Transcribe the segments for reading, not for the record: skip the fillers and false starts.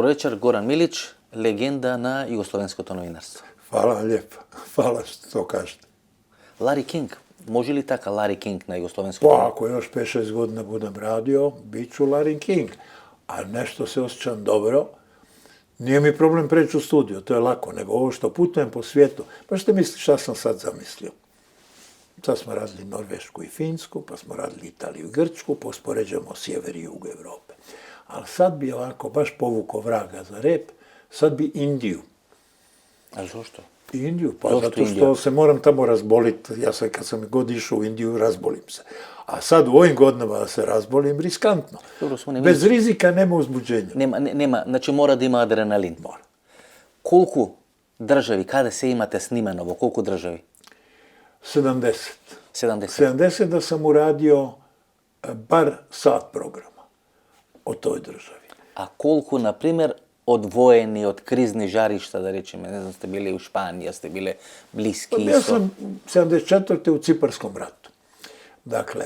Dobro večer, Goran Milić, legenda na jugoslovenskото novinarstvo. Hvala vam lijepo. Hvala što to kažete. Larry King, može li taka Larry King na jugoslovensko Pa ako još 5-6 godina budem radio, bit ću Larry King. A nešto se osjećam dobro. Nije mi problem preći u studio, to je lako, nego ovo što putujem po svijetu. Pa što misliš šta sam sad zamislio? Sad smo radili Norvešku i Finsku, pa smo radili Italiju i Grčku, pa uspoređujemo sjever i jug Europe. Ali sad bi ovako baš povukao vraga za rep, sad bi Indiju. A zašto? Indiju, pa Zašto zato što Indija? se moram tamo razboliti. Ja sam, kad sam god išao u Indiju, razbolim se. A sad u ovim godinama da se razbolim, riskantno. Dobro, smo Bez rizika nema uzbuđenja. Nema, znači mora da ima adrenalin. Mora. Koliko državi, kada se imate snimanovo, koliko državi? 70. 70. 70 da sam uradio bar sat programa o toj državi. A koliko, na primjer, odvojeni od kriznih žarišta, da rečem, ne znam, ste bili u Španiji, ste bili Bliski Ja Istok. sam 74. u Ciparskom ratu. Dakle,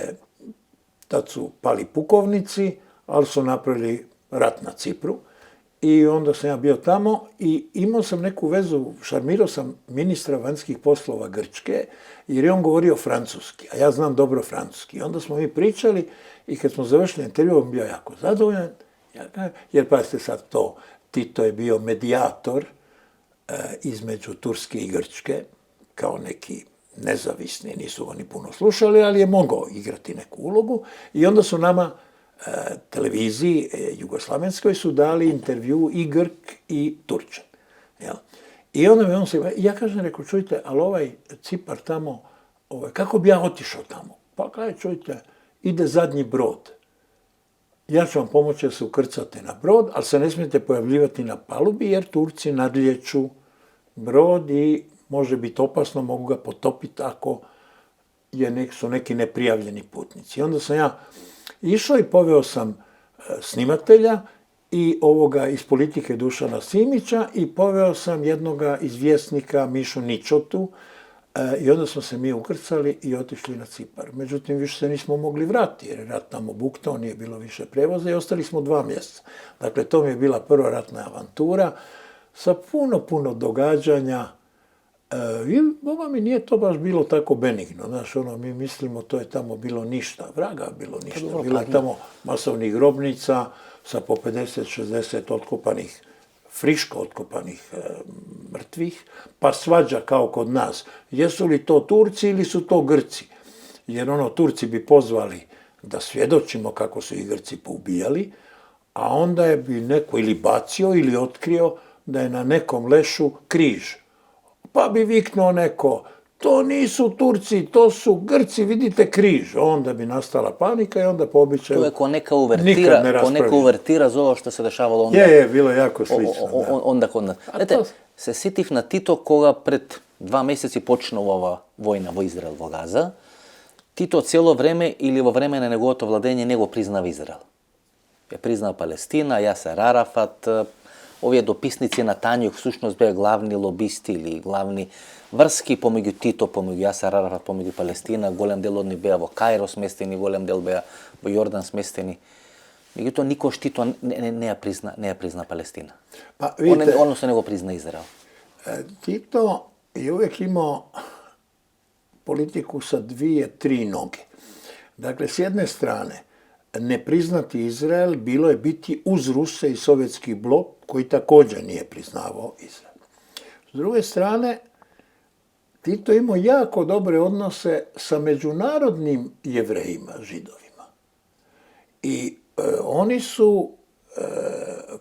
tad su pali pukovnici, ali su napravili rat na Cipru. I onda sam ja bio tamo i imao sam neku vezu, šarmirao sam ministra vanjskih poslova Grčke, jer je on govorio francuski, a ja znam dobro francuski. I onda smo mi pričali i kad smo završili intervju, on bio jako zadovoljan, jer pazite sad to, Tito je bio medijator između Turske i Grčke, kao neki nezavisni, nisu oni puno slušali, ali je mogao igrati neku ulogu. I onda su nama televiziji jugoslavenskoj su dali intervju i Grk i Turčan. Jel? I onda mi on se, ja kažem, rekao, čujte, ali ovaj Cipar tamo, kako bi ja otišao tamo? Pa kaže, čujte, ide zadnji brod. Ja ću vam pomoći da se ukrcate na brod, ali se ne smijete pojavljivati na palubi, jer Turci nadlijeću brod i može biti opasno, mogu ga potopiti ako su neki neprijavljeni putnici. I onda sam ja išao i poveo sam snimatelja i ovoga iz politike Dušana Simića i poveo sam jednoga iz Vjesnika Mišu Ničotu i onda smo se mi ukrcali i otišli na Cipar. Međutim, više se nismo mogli vratiti jer je rat tamo buktao, nije bilo više prevoza i ostali smo 2 mjeseca. Dakle, to mi je bila prva ratna avantura sa puno događanja. I boga mi nije to baš bilo tako benigno, znaš, mi mislimo to je tamo bilo ništa, vraga bilo ništa, bilo je tamo masovnih grobnica sa po 50-60 otkopanih, friško otkopanih mrtvih, pa svađa kao kod nas, jesu li to Turci ili su to Grci, jer Turci bi pozvali da svjedočimo kako su i Grci poubijali, a onda je bi neko ili bacio ili otkrio da je na nekom lešu križ. Pa bi viknuo neko, to nisu Turci, to su Grci, vidite križ. Onda bi nastala panika i onda po običaju To je ko neka uvertira za ovo što se dešavalo onda. Je, bilo je jako slično. Onda kod nas. Znate, se sitiv na Tito koga pred 2 mjeseci počne ova vojna v Izrael v Gaza. Tito cijelo vreme ili vo vremena njegovото vladenje nego priznava Izrael. Je priznao Palestina, Jaser Arafat, ovi dopisnici na Tanjuk всъщност бяха главни лобисти или главни връзки помеѓу Тито, помеѓу Јасер Арафат, помеѓу Палестина. Голем дел од нив беа во Каиро сместени, голем дел беа во Јордан сместени. Меѓутоа никош Тито не ја призна Палестина. Pa vidite, Односно не го призна Израел. Tito je uvijek imao politiku sa 2-3 noge. Dakle, s jedne strane, ne priznati Izrael bilo je biti uz Ruse i sovjetski blok koji također nije priznavao Izrael. S druge strane, Tito imao jako dobre odnose sa međunarodnim Jevrejima, Židovima. I oni su,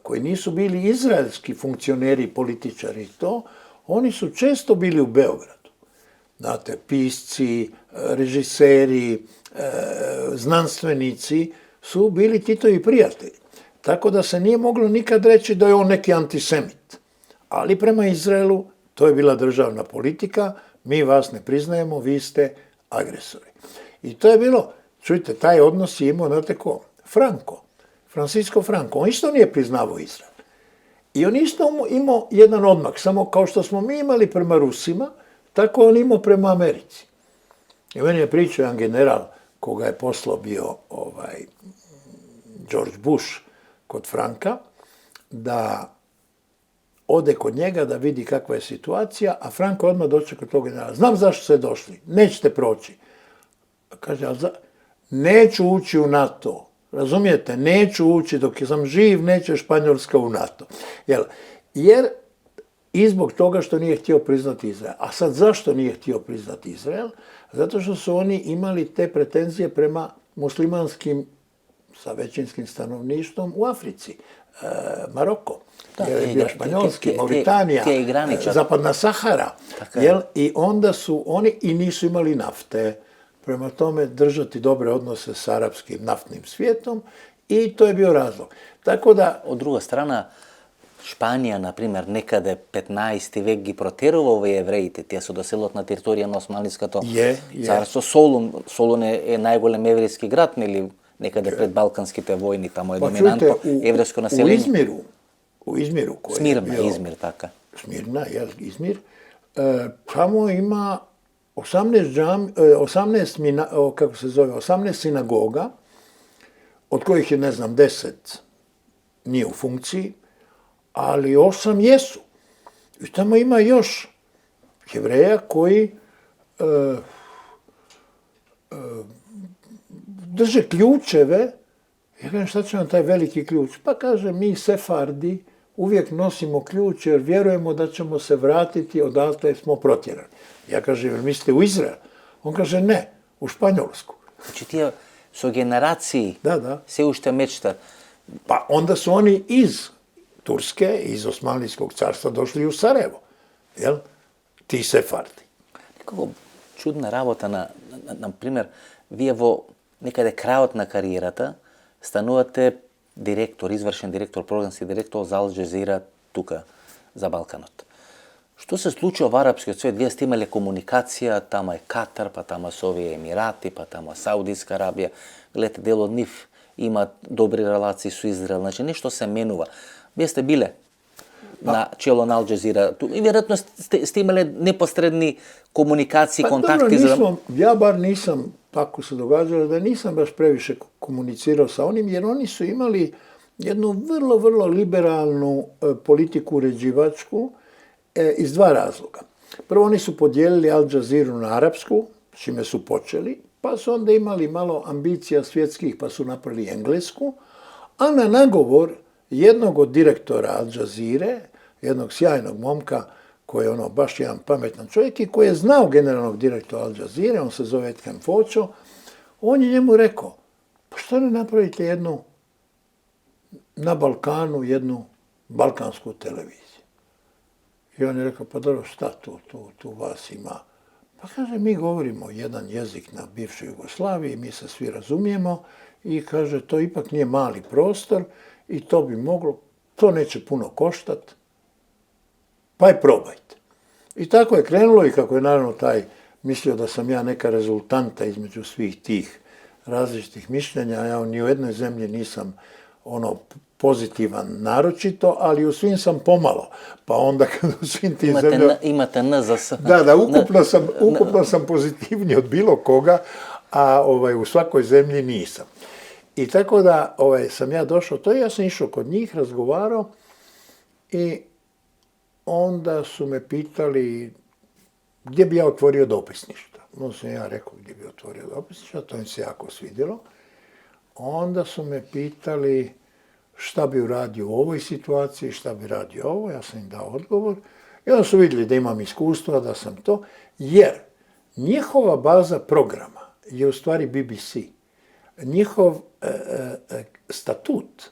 koji nisu bili izraelski funkcioneri, političari i to, oni su često bili u Beogradu. Znate, pisci, režiseri, znanstvenici su bili Titovi prijatelji. Tako da se nije moglo nikad reći da je on neki antisemit. Ali prema Izraelu to je bila državna politika, mi vas ne priznajemo, vi ste agresori. I to je bilo, čujte, taj odnos je imao, znate ko? Francisco Franco, on isto nije priznavao Izrael. I on isto imao jedan odmak, samo kao što smo mi imali prema Rusima, tako on imao prema Americi. I meni je pričao jedan general koga je poslao bio George Bush kod Franka, da ode kod njega da vidi kakva je situacija, a Franko odmah dođe kod tog generala. Znam zašto ste došli, nećete proći. Kaže, neću ući u NATO. Razumijete, neću ući dok sam živ, neće Španjolska u NATO. Jer i zbog toga što nije htio priznati Izrael. A sad zašto nije htio priznati Izrael? Zato što su oni imali te pretenzije prema muslimanskim sa većinskim stanovništvom u Africi. Maroko, jer je bio Španjolski, Mauritanija, Zapadna Sahara. I onda su oni i nisu imali nafte. Prema tome držati dobre odnose s arapskim naftnim svijetom i to je bio razlog. Tako da... Od druga strana, Španija, na primjer, nekada 15. vek gi proterovao jevrejite, tja su doselotna teritorija na Osmanlijskato carstvo. Solun je najgolem evrijski grad, ili nekada pred balkanskite vojni, tamo je dominantno evrijsko naseljenje. U Izmiru, Izmir, taka. Smirna, Izmir, tamo ima 18 sinagoga, od kojih je, 10 nije u funkciji, ali 8 jesu. I tamo ima još Jevreja koji drže ključeve. Ja kažem, šta će nam taj veliki ključ? Pa kaže, mi Sefardi uvijek nosimo ključ jer vjerujemo da ćemo se vratiti odatle smo protjerani. Ja kažem, jel mislite u Izrael? On kaže, ne, u Španjolsku. Znači ti su generaciji se ušte mečta. Pa onda su oni iz Turske, iz Osmanlijskog carstva došli u Sarajevo. Jel? Ti Sefardi. Nekako čudna работа na primjer, vi evo nekada kraјот на кариерата станувате директор, извршен директор, програмски директор за Ал Джазира тука за Балканот. Што се случува во арапскиот свет? Вие сте имале комуникација, тама е Катар, па тама се овие Емирати, па тама Саудиска Арабија. Гледате, дел од нив има добри релации со Израел, значи нешто се менува. Вие сте биле на чело на Ал Джазира и веројатно сте имале непосредни комуникации, контакти. Ja bar nisam, tako se događalo, da nisam baš previše komunicirao sa onim, jer oni su imali jednu vrlo, vrlo liberalnu politiku uređivačku iz dva razloga. Prvo, oni su podijelili Al Jaziru na arapsku, s čime su počeli, pa su onda imali malo ambicija svjetskih, pa su napravili englesku, a na nagovor jednog od direktora Al Jazire, jednog sjajnog momka, koji je baš jedan pametan čovjek i koji je znao generalnog direktora Al Jazire, on se zove Ethem Fočo, on je njemu rekao, pa što ne napravite na Balkanu jednu balkansku televiziju? I on je rekao, pa dobro, šta tu vas ima? Pa kaže, mi govorimo jedan jezik na bivšoj Jugoslaviji, mi se svi razumijemo i kaže, to ipak nije mali prostor i to bi moglo, to neće puno koštati, pa je probajte. I tako je krenulo i kako je naravno taj mislio da sam ja neka rezultanta između svih tih različitih mišljenja, ja ni u jednoj zemlji nisam pozitivan naročito, ali u svim sam pomalo. Pa onda kad u svim tim zemljama... Imate N za S. Da, ukupno sam pozitivniji od bilo koga, a u svakoj zemlji nisam. I tako da sam ja došao, ja sam išao kod njih, razgovarao i onda su me pitali gdje bi ja otvorio dopisništvo. Onda sam ja rekao gdje bi otvorio dopisništvo, to im se jako svidjelo. Onda su me pitali šta bi uradio u ovoj situaciji, šta bi radio ovo, ja sam im dao odgovor. I onda su vidjeli da imam iskustva, da sam to, jer njihova baza programa je u stvari BBC. Njihov statut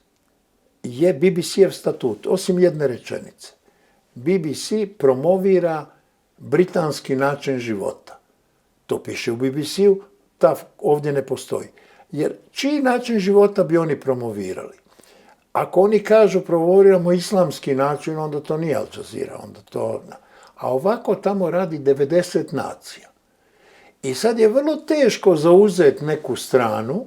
je BBC-ev statut, osim jedne rečenice. BBC promovira britanski način života. To piše u BBC-u, ovdje ne postoji. Jer čiji način života bi oni promovirali? Ako oni kažu promoviramo islamski način, onda to nije Al Jazeera, onda to... A ovako tamo radi 90 nacija. I sad je vrlo teško zauzeti neku stranu,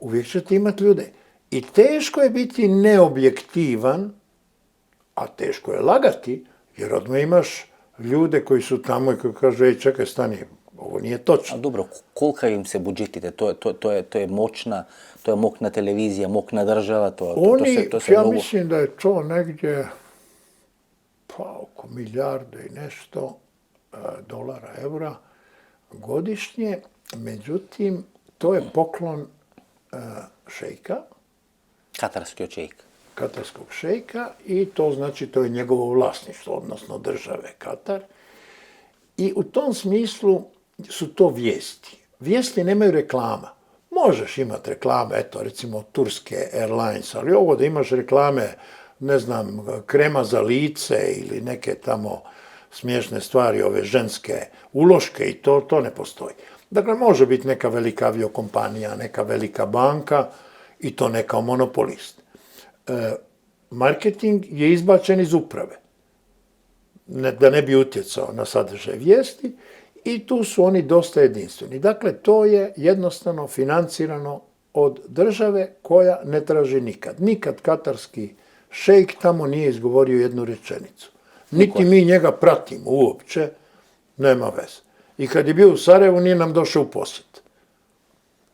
uvijek ćete imati ljude. I teško je biti neobjektivan, a teško je lagati, jer odmah imaš ljude koji su tamo i koji kažu, čekaj, stani, ovo nije točno. A dobro, kolika im se budžetite? To je moćna televizija, moćna država, to se Ja mnogo... mislim da je to negdje oko milijarde i nešto dolara, eura godišnje. Međutim, to je poklon šejka. Katarskog šejka i to znači to je njegovo vlasništvo, odnosno države Katar. I u tom smislu su to vijesti. Vijesti nemaju reklama. Možeš imati reklame, eto recimo Turske Airlines, ali ovo da imaš reklame, ne znam, krema za lice ili neke tamo smiješne stvari, ove ženske uloške i to ne postoji. Dakle, može biti neka velika aviokompanija, neka velika banka i to neka monopolist. Marketing je izbačen iz uprave, da ne bi utjecao na sadržaj vijesti i tu su oni dosta jedinstveni. Dakle, to je jednostavno financirano od države koja ne traži nikad. Nikad katarski šejk tamo nije izgovorio jednu rečenicu. Niti mi njega pratimo uopće, nema veze. I kad je bio u Sarajevu, nije nam došao u posjet.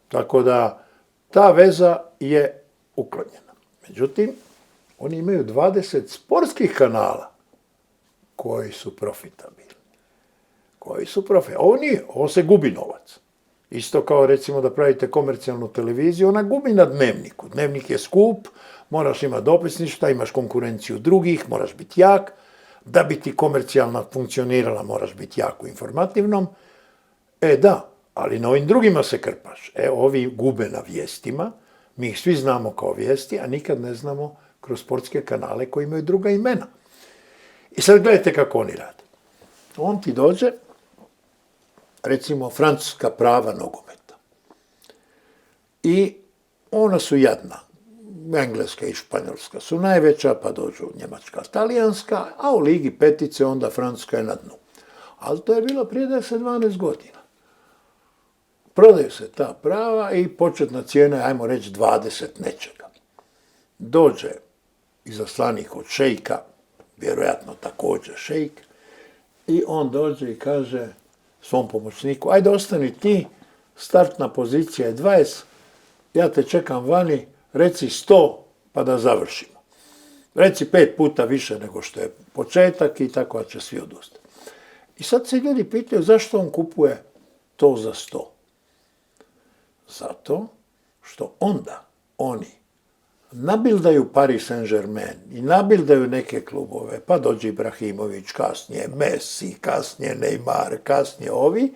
Tako da, ta veza je uklonjena. Međutim, oni imaju 20 sportskih kanala koji su profitabilni. Ovo nije, ovo se gubi novac. Isto kao recimo da pravite komercijalnu televiziju, ona gubi na dnevniku. Dnevnik je skup, moraš imati dopisništva, imaš konkurenciju drugih, moraš biti jak. Da bi ti komercijalna funkcionirala, moraš biti jak u informativnom. Da, ali na ovim drugima se krpaš. Ovi gube na vijestima, mi ih svi znamo kao vijesti, a nikad ne znamo kroz sportske kanale koji imaju druga imena. I sad gledajte kako oni rade. On ti dođe, recimo, francuska prava nogometa. I ona su jadna. Engleska i španjolska su najveća, pa dođu njemačka, talijanska, a u Ligi petice onda Francuska je na dnu. Ali to je bilo prije 10-12 godina. Prodaju se ta prava i početna cijena je, ajmo reći, 20 nečega. Dođe izaslanik od šejka, vjerojatno također šejk, i on dođe i kaže svom pomoćniku, ajde ostani ti, startna pozicija je 20, ja te čekam vani, reci 100 pa da završimo. Reci 5 puta više nego što je početak i tako će svi odustati. I sad se ljudi pitaju zašto on kupuje to za 100. Zato što onda oni nabildaju Paris Saint-Germain i nabildaju neke klubove, pa dođe Ibrahimović, kasnije Messi, kasnije Neymar, kasnije ovi,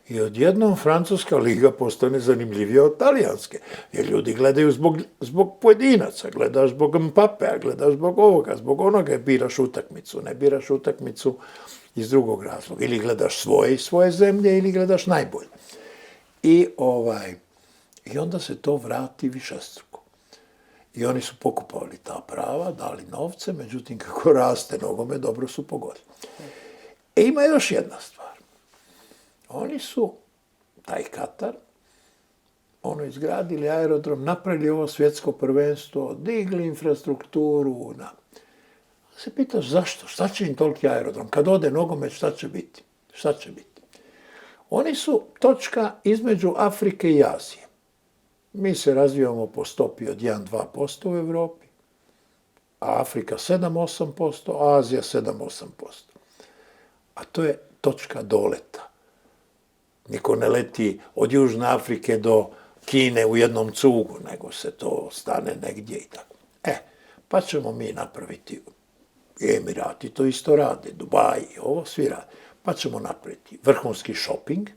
i odjednom francuska liga postane zanimljivija od talijanske. Jer ljudi gledaju zbog pojedinaca, gledaš zbog Mpapea, gledaš zbog ovoga, zbog onoga, biraš utakmicu, ne biraš utakmicu iz drugog razloga. Ili gledaš svoje zemlje, ili gledaš najbolje. I onda se to vrati višestruko. I oni su pokupovali ta prava, dali novce, međutim kako raste nogomet, dobro su pogodili. Ima još jedna stvar. Oni su, taj Katar, izgradili aerodrom, napravili ovo svjetsko prvenstvo, digli infrastrukturu. Se pitaš zašto? Šta će im toliki aerodrom? Kad ode nogomet, šta će biti? Oni su točka između Afrike i Azije. Mi se razvijamo po stopi od 1-2% u Europi, a Afrika 7-8%, a Azija 7-8%. A to je točka doleta. Niko ne leti od Južne Afrike do Kine u jednom cugu, nego se to stane negdje i tako. Pa ćemo mi napraviti, Emirati to isto rade, Dubai, ovo svi rade. Pa ćemo napraviti vrhunski šoping,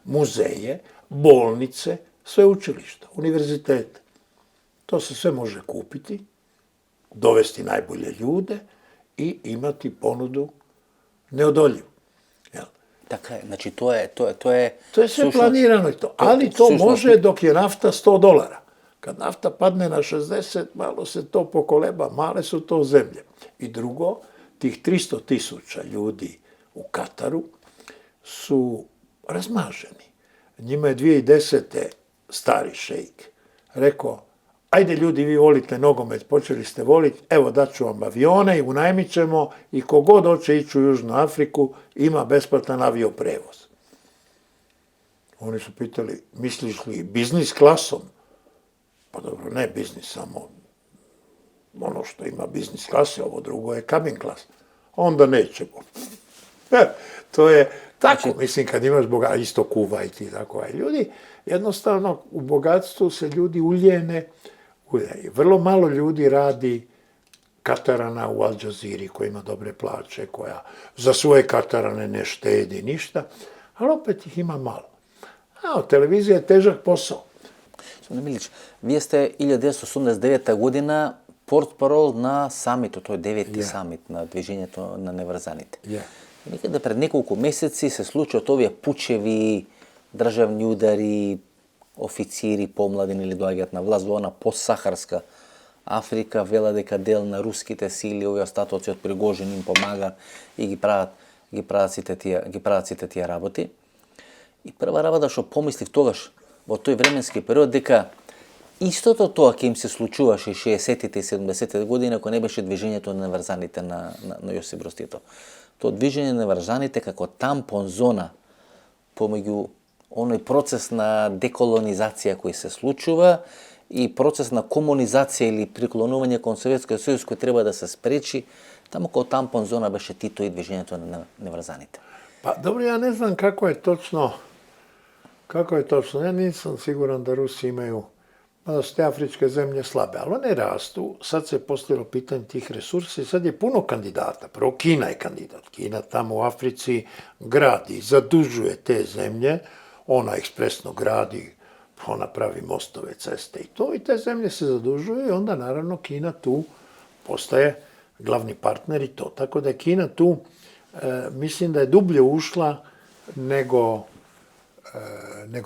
muzeje, bolnice, sveučilišta, univerzitete. To se sve može kupiti, dovesti najbolje ljude i imati ponudu neodoljivu. Dakle, znači to je sve planirano i to. Ali to može dok je nafta $100. Kad nafta padne na 60, malo se to pokoleba, male su to zemlje. I drugo, tih 300.000 ljudi u Kataru su razmaženi. Njima je 2010. stari šejk rekao, ajde ljudi, vi volite nogomet, počeli ste voliti, evo daću vam avione i unajmit ćemo i kogod hoće ići u Južnu Afriku ima besplatan avioprevoz. Oni su pitali, misliš li biznis klasom? Pa dobro, ne biznis, samo ono što ima biznis klase, ovo drugo je cabin klas. Onda nećemo. To je tako, mislim, kad imaš isto Kuvajt i tako, ljudi, jednostavno u bogatstvu se ljudi uljene. Vrlo malo ljudi radi Katarana u Al Jazeera koja ima dobre plaće, koja za svoje Katarane ne štedi ništa, ali opet ih ima malo. Televizija je težak posao. Gospodine Milić, vi ste 1989. godina portparol na samitu, to je 9. samit na движението на неврзаните. Некаде пред неколку месеци се случат овие пучеви, државни удари, официри помладини или доаѓаат на власт во она постсахарска Африка, вела дека дел на руските сили, овие остатоци од Пригожин им помага и ги прават сите тие работи. И прва работа што помислив тогаш во тој временски период дека истото тоа ќе им се случуваше 60-тите и 70-тите години ако не беше движењето на неврзаните на Јосип Брз Тито. Тоа движење на неврзаните како тампон зона помеѓу оној процес на деколонизација кој се случува и процес на комунизација или приклонување кон Советскиот сојуз кој треба да се спречи, таму како тампон зона беше Тито и движењето на неврзаните. Pa dobro, ja ne znam kako je točno. Ja nisam siguran da Rusi imaju, da su te afričke zemlje slabe, ali one rastu. Sad se postavilo pitanje tih resursa i sad je puno kandidata. Prvo Kina je kandidat. Kina tamo u Africi gradi, zadužuje te zemlje, ona ekspresno gradi, ona pravi mostove, ceste i to, i te zemlje se zadužuju i onda naravno Kina tu postaje glavni partner i to. Tako da je Kina tu, mislim da je dublje ušla nego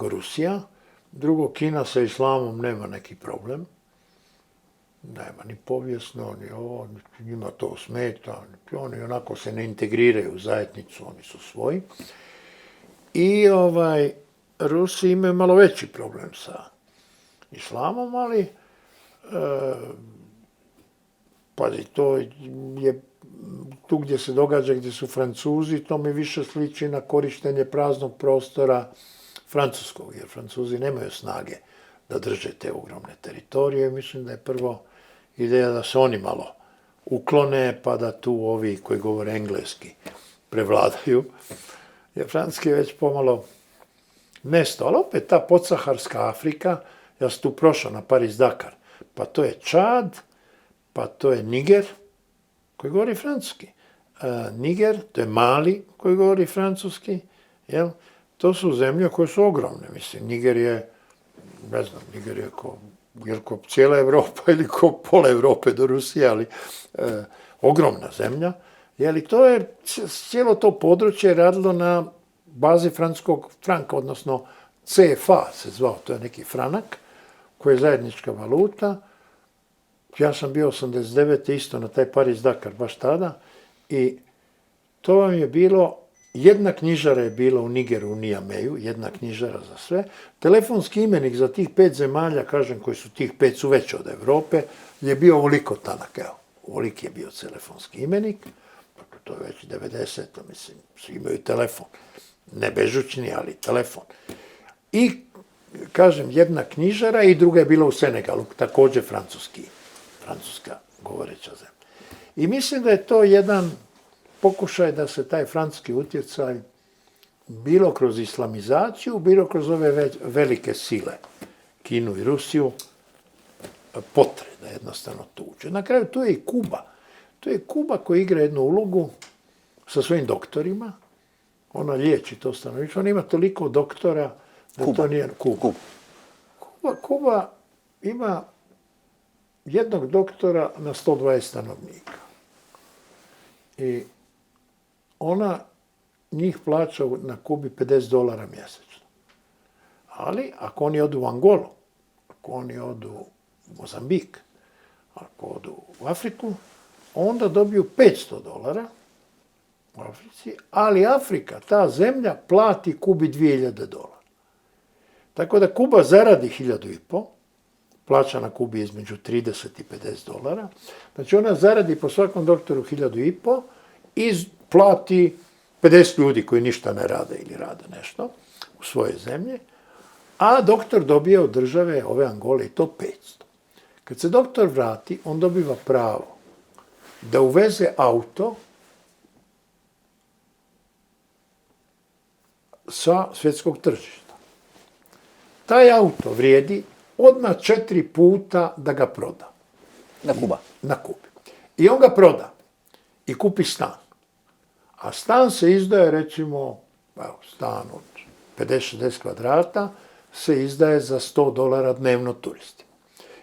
Rusija. Drugo, Kina sa islamom nema neki problem. Nema ni povijesno, ni ovo, njima to smeta. Oni onako se ne integriraju u zajednicu, oni su svoji. I Rusi imaju malo veći problem sa islamom, ali pazi, to je tu gdje se događa, gdje su Francuzi, to mi više sliči na korištenje praznog prostora francuskog, jer Francuzi nemaju snage da drže te ogromne teritorije. Mislim da je prvo ideja da se oni malo uklone, pa da tu ovi koji govore engleski prevladaju, jer francuski je već pomalo nesto. Ali opet ta podsaharska Afrika, ja sam tu prošao na Paris-Dakar, pa to je Čad, pa to je Niger, koji govori francuski. Niger, to je Mali, koji govori francuski, jel? To su zemlje koje su ogromne, mislim. Niger je, ne znam, Niger je ko cijela Evropa ili ko pola Evrope do Rusije, ali ogromna zemlja. Jel, i to je, cijelo to područje radilo na bazi francuskog franka, odnosno CFA se zvao, to je neki franak, koji je zajednička valuta. Ja sam bio 89. isto na taj Paris-Dakar, baš tada, i to vam je bilo, jedna knjižara je bila u Nigeru, u Niameju, jedna knjižara za sve. Telefonski imenik za tih 5 zemalja, kažem, koji su tih 5 su veće od Evrope, je bio ovoliko tanak, evo, ovoliki je bio telefonski imenik, to je već 90. mislim, svi imaju telefon, ne bežućni, ali telefon. I, kažem, jedna knjižara i druga je bila u Senegalu, također francuska govoreća zemlja. I mislim da je to jedan pokušaj da se taj francuski utjecaj bilo kroz islamizaciju, bilo kroz ove velike sile, Kinu i Rusiju, potre da jednostavno tu uđe. Na kraju tu je i Kuba. To je Kuba koja igra jednu ulogu sa svojim doktorima. Ona liječi to stanovništvo. Ona ima toliko doktora da to nije Kuba. Kuba ima jednog doktora na 120 stanovnika. I ona njih plaća na Kubi $50 mjesečno. Ali ako oni odu u Angolu, ako oni odu u Mozambik, ako odu u Afriku, onda dobiju $500 u Africi, ali Afrika, ta zemlja, plati Kubi $2000. Tako da Kuba zaradi 1.500, plaća na Kubi između $30 i $50. Znači ona zaradi po svakom doktoru 1.500 i plati 50 ljudi koji ništa ne rade ili rade nešto. u svoje zemlje, a doktor dobije od države ove Angole i to 500. Kad se doktor vrati, on dobiva pravo da uveze auto sa svjetskog tržišta. Taj auto vrijedi odmah 4 puta da ga proda. Na Kubi. I on ga proda i kupi stan. A stan se izdaje, recimo, stan od 50-60 kvadrata se izdaje za $100 dnevno turistima.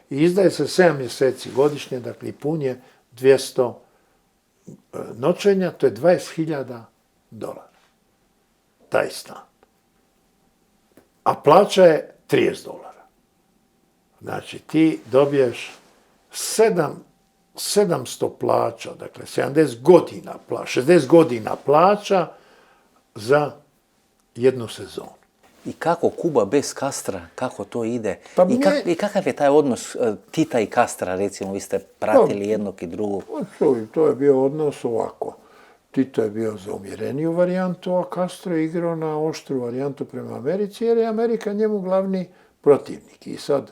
I izdaje se 7 mjeseci godišnje, dakle i pun je 200 noćenja, to je $20.000. Taj stan. A plaća je $30. Znači ti dobiješ 700 plaća, dakle 60 godina plaća za jednu sezonu. I kako Kuba bez Castra, kako to ide? I kakav je taj odnos Tita i Castra, recimo, vi ste pratili jednog i drugog? To je bio odnos ovako. Tito je bio za umjereniju varijantu, a Castro je igrao na oštru varijantu prema Americi, jer je Amerika njemu glavni protivnik. I sad,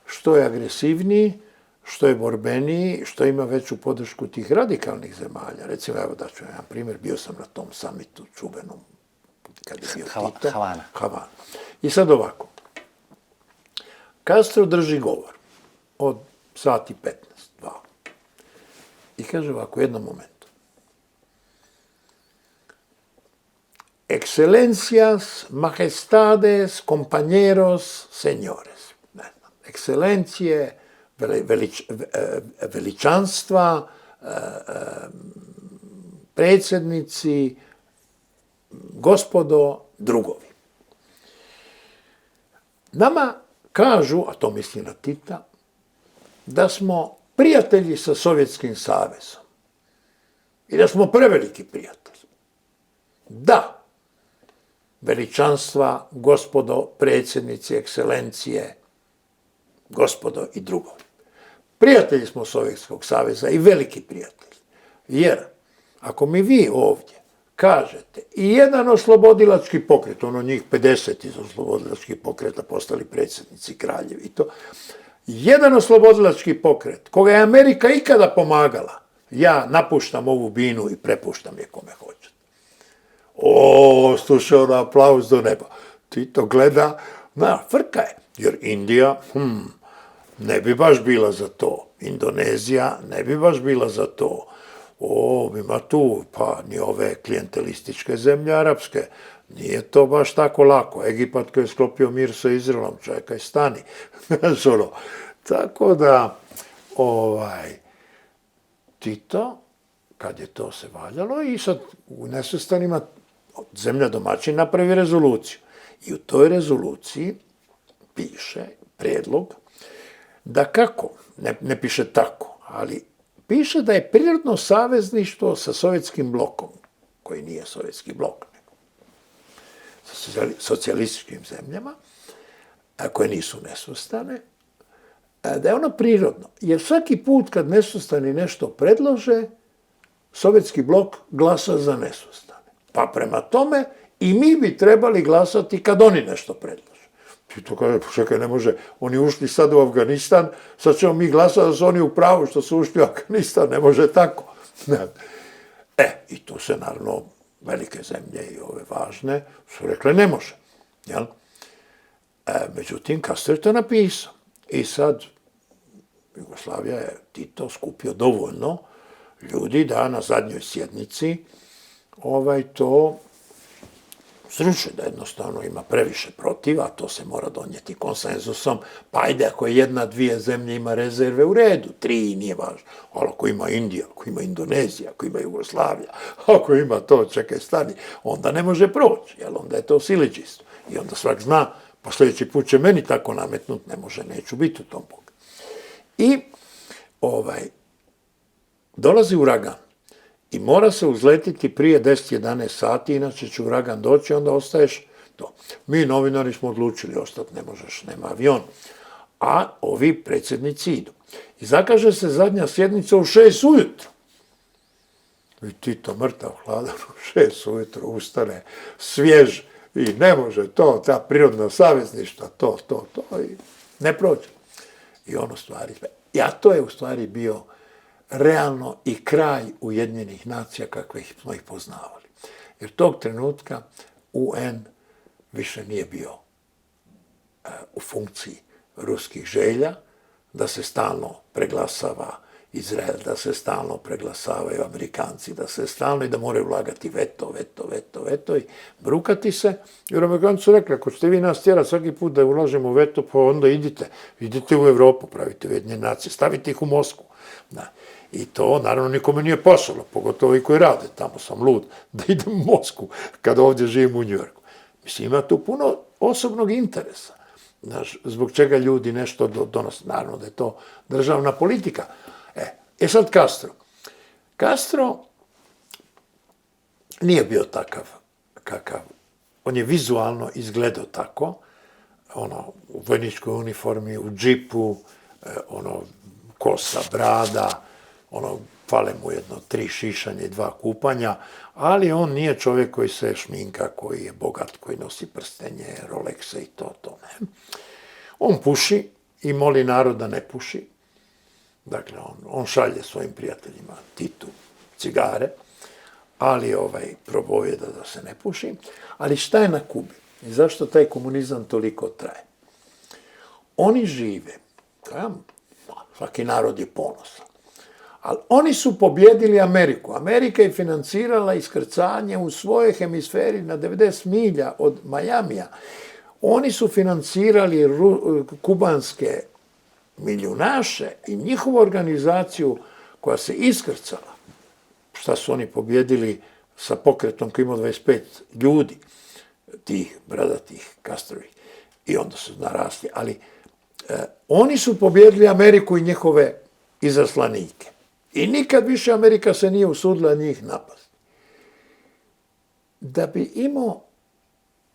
što je agresivniji, što je borbeniji, što ima veću podršku tih radikalnih zemalja. Recimo, evo da ću jedan primjer, bio sam na tom samitu čuvenom, kad je bio Tito. Havana. I sad ovako. Castro drži govor od sati 15, 2. I kaže ovako, u jednom momentu. Excelencias, majestades, compañeros, señores. Ekscelencije, veličanstva, predsjednici, gospodo, drugovi. Nama kažu, a to misli na Tita, da smo prijatelji sa Sovjetskim savezom i da smo preveliki prijatelji. Da, veličanstva, gospodo, predsjednici, ekscelencije, gospodo i drugovi. Prijatelji smo Sovjetskog saveza i veliki prijatelji. Jer, ako mi vi ovdje kažete i jedan oslobodilački pokret, ono njih 50 iz oslobodilačkih pokreta postali predsjednici, kraljevi i to, jedan oslobodilački pokret, koga je Amerika ikada pomagala, ja napuštam ovu binu i prepuštam je kome hoćete. Slušaj ono aplauz do neba. Tito gleda, frka je, jer Indija, ne bi baš bila za to. Indonezija ne bi baš bila za to. Ima tu, pa ni ove klijentelističke zemlje arapske. Nije to baš tako lako. Egipat koji je sklopio mir sa Izraelom, čekaj, stani. Tako da, Tito, kad je to se valjalo, i sad u nesvrstanima zemlja domaćin napravi rezoluciju. I u toj rezoluciji piše prijedlog da kako, ne piše tako, ali piše da je prirodno savezništvo sa sovjetskim blokom, koji nije sovjetski blok, nego sa socijalističkim zemljama, koje nisu nesvrstane, da je ono prirodno. Jer svaki put kad nesvrstani nešto predlože, sovjetski blok glasa za nesvrstane. Pa prema tome i mi bi trebali glasati kad oni nešto predlože. I to kaže, čekaj, ne može, oni ušli sad u Afganistan, sad ćemo mi glasati da su oni u pravu što su ušli u Afganistan, ne može tako. I tu se naravno velike zemlje i ove važne su rekle ne može. Jel? Međutim, Castro je to napisao. I sad Jugoslavija je Tito skupio dovoljno ljudi da na zadnjoj sjednici to sruši, da jednostavno ima previše protiv, a to se mora donijeti konsenzusom. Pa ajde, ako jedna, dvije zemlje ima rezerve, u redu, 3 nije važno. Ali ako ima Indija, ako ima Indonezija, ako ima Jugoslavija, ako ima to, čekaj, stani, onda ne može proći, jer onda je to siledžist. I onda svak zna, pa sljedeći put će meni tako nametnut, ne može, neću biti u tom pogledu. I dolazi uragan. I mora se uzletiti prije 10-11 sati, inače će uragan doći, onda ostaješ to. Mi novinari smo odlučili ostati, ne možeš, nema avion. A ovi predsjednici idu. I zakaže se zadnja sjednica u 6 ujutro. I Tito mrtav hladan u 6 ujutro ustane, svjež, i ne može to, ta prirodna savezništva, to, i ne prođe. I on u stvari, a to je u stvari bio realno i kraj Ujedinjenih nacija kakve smo ih poznavali. Jer tog trenutka UN više nije bio u funkciji ruskih želja, da se stalno preglasava Izrael, da se stalno preglasavaju Amerikanci, da se stalno i da moraju ulagati veto i brukati se. Jer Amerikanci su rekli, ako ćete vi nas tjerati svaki put da ulažemo veto, pa onda idite u Europu, pravite Ujedinjene nacije, stavite ih u Moskvu. Da. I to naravno nikome nije pasalo, pogotovo i koji rade, tamo sam lud, da idem u Moskvu kad ovdje živim u Njujorku. Mislim, ima tu puno osobnog interesa. Znaš, zbog čega ljudi nešto donose. Naravno da je to državna politika. Sad Castro. Castro nije bio takav kakav. On je vizualno izgledao tako, u vojničkoj uniformi, u džipu, kosa, brada, fale mu 3 šišanja i 2 kupanja, ali on nije čovjek koji se šminka, koji je bogat, koji nosi prstenje, Rolexe i to, ne. On puši i moli narod da ne puši. Dakle, on šalje svojim prijateljima Titu cigare, ali propovijeda da se ne puši. Ali šta je na Kubi? I zašto taj komunizam toliko traje? Oni žive, svaki narod je ponosan, ali oni su pobjedili Ameriku. Amerika je financirala iskrcanje u svojoj hemisferi na 90 milja od Majamija. Oni su financirali kubanske milijunaše i njihovu organizaciju koja se iskrcala. Šta su oni pobjedili sa pokretom koji ima 25 ljudi, tih bradatih Castrovih, i onda su narasli. Ali oni su pobjedili Ameriku i njihove izaslanike. I nikad više Amerika se nije usudila njih napasti. Da bi imao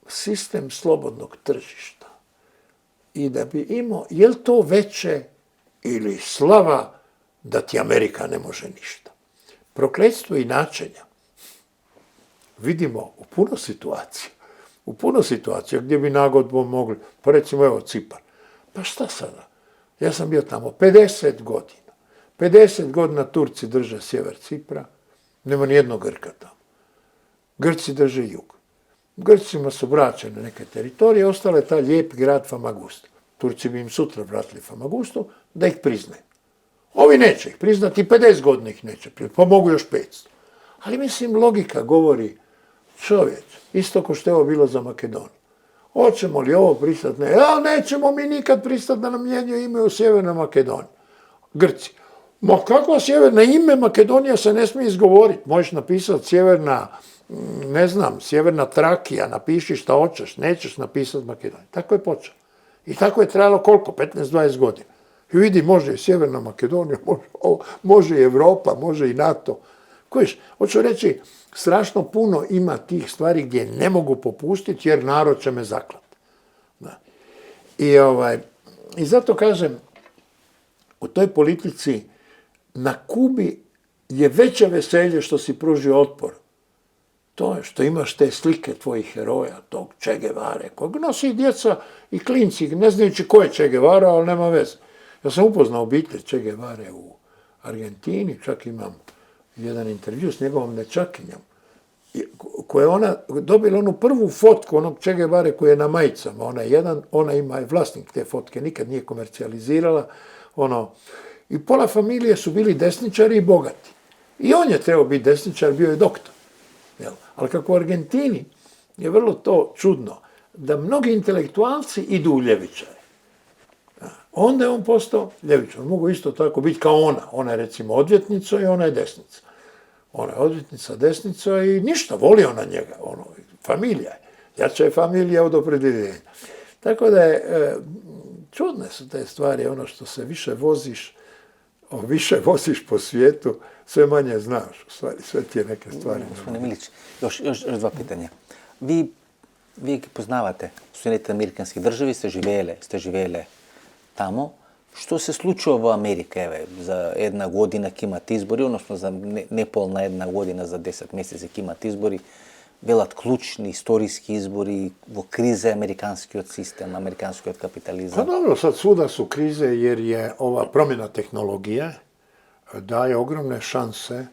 sistem slobodnog tržišta i da bi imao, je li to veće ili slava da ti Amerika ne može ništa? Prokletstvo i načenja vidimo u puno situacija gdje bi nagodbom mogli, pa recimo evo Cipar, pa šta sada? Ja sam bio tamo 50 godina. 50 godina Turci drže sjever Cipra, nema nijednog Grka tamo. Grci drže jug. Grcima su vraćene neke teritorije, ostale je taj lijep grad Famagusta. Turci bi im sutra vratili Famagustu da ih priznaju. Ovi neće ih priznati, 50 godina ih neće priznati, pa mogu još 500. Ali mislim, logika govori, čovječ, isto ko što je ovo bilo za Makedoniju. Hoćemo li ovo pristati? Ne, nećemo mi nikad pristati da nam mijenjaju ime u Sjevernoj Makedoniji. Grci. Ma kakva sjeverna ime Makedonija se ne smije izgovoriti. Možeš napisati Sjeverna Trakija, napiši šta hoćeš, nećeš napisati Makedonija. Tako je počelo. I tako je trajalo koliko? 15-20 godina. I vidi, može i Sjeverna Makedonija, može i Europa, može i NATO. Kojiš, hoću reći, strašno puno ima tih stvari gdje ne mogu popustiti jer narod će me zaklati. I zato kažem, u toj politici na Kubi je veće veselje što si pružio otpor. To je što imaš te slike tvojih heroja, tog Che Guevare, kojeg nosi i djeca i klinci, ne znajući ko je Che Guevara, ali nema veze. Ja sam upoznao obitelj Che Guevare u Argentini, čak imam jedan intervju s njegovom nečakinjom, koja je ona dobila onu prvu fotku onog Che Guevare koji je na majicama. Ona ima vlasnik te fotke, nikad nije komercijalizirala. I pola familije su bili desničari i bogati. I on je trebao biti desničar, bio je doktor. Ali kako u Argentini je vrlo to čudno, da mnogi intelektualci idu u ljevičare. Onda je on postao ljevičar. Mogu isto tako biti kao ona. Ona je recimo odvjetnica i ona je desnica. Ona je odvjetnica, desnica i ništa, voli ona njega. Familija je. Jača je familija od opredjeljenja. Tako da čudne su te stvari, što se više voziš po svijetu, sve manje znaš, u stvari, sve ti je neke stvari. Gospodine Milić, još 2 pitanja. Vi poznavate Sjedinjene američke države, ste živjeli tamo. Što se slučilo v Ameriki, za 1 godina ki imate izbori, odnosno za nepolna 1 godina, za 10 mjeseci ki imate izbori, велат клучни историски избори во кризе американскиот систем, американскиот Pa капитализам. dobro, sad svuda su krize jer je ova promjena tehnologije daje ogromne šanse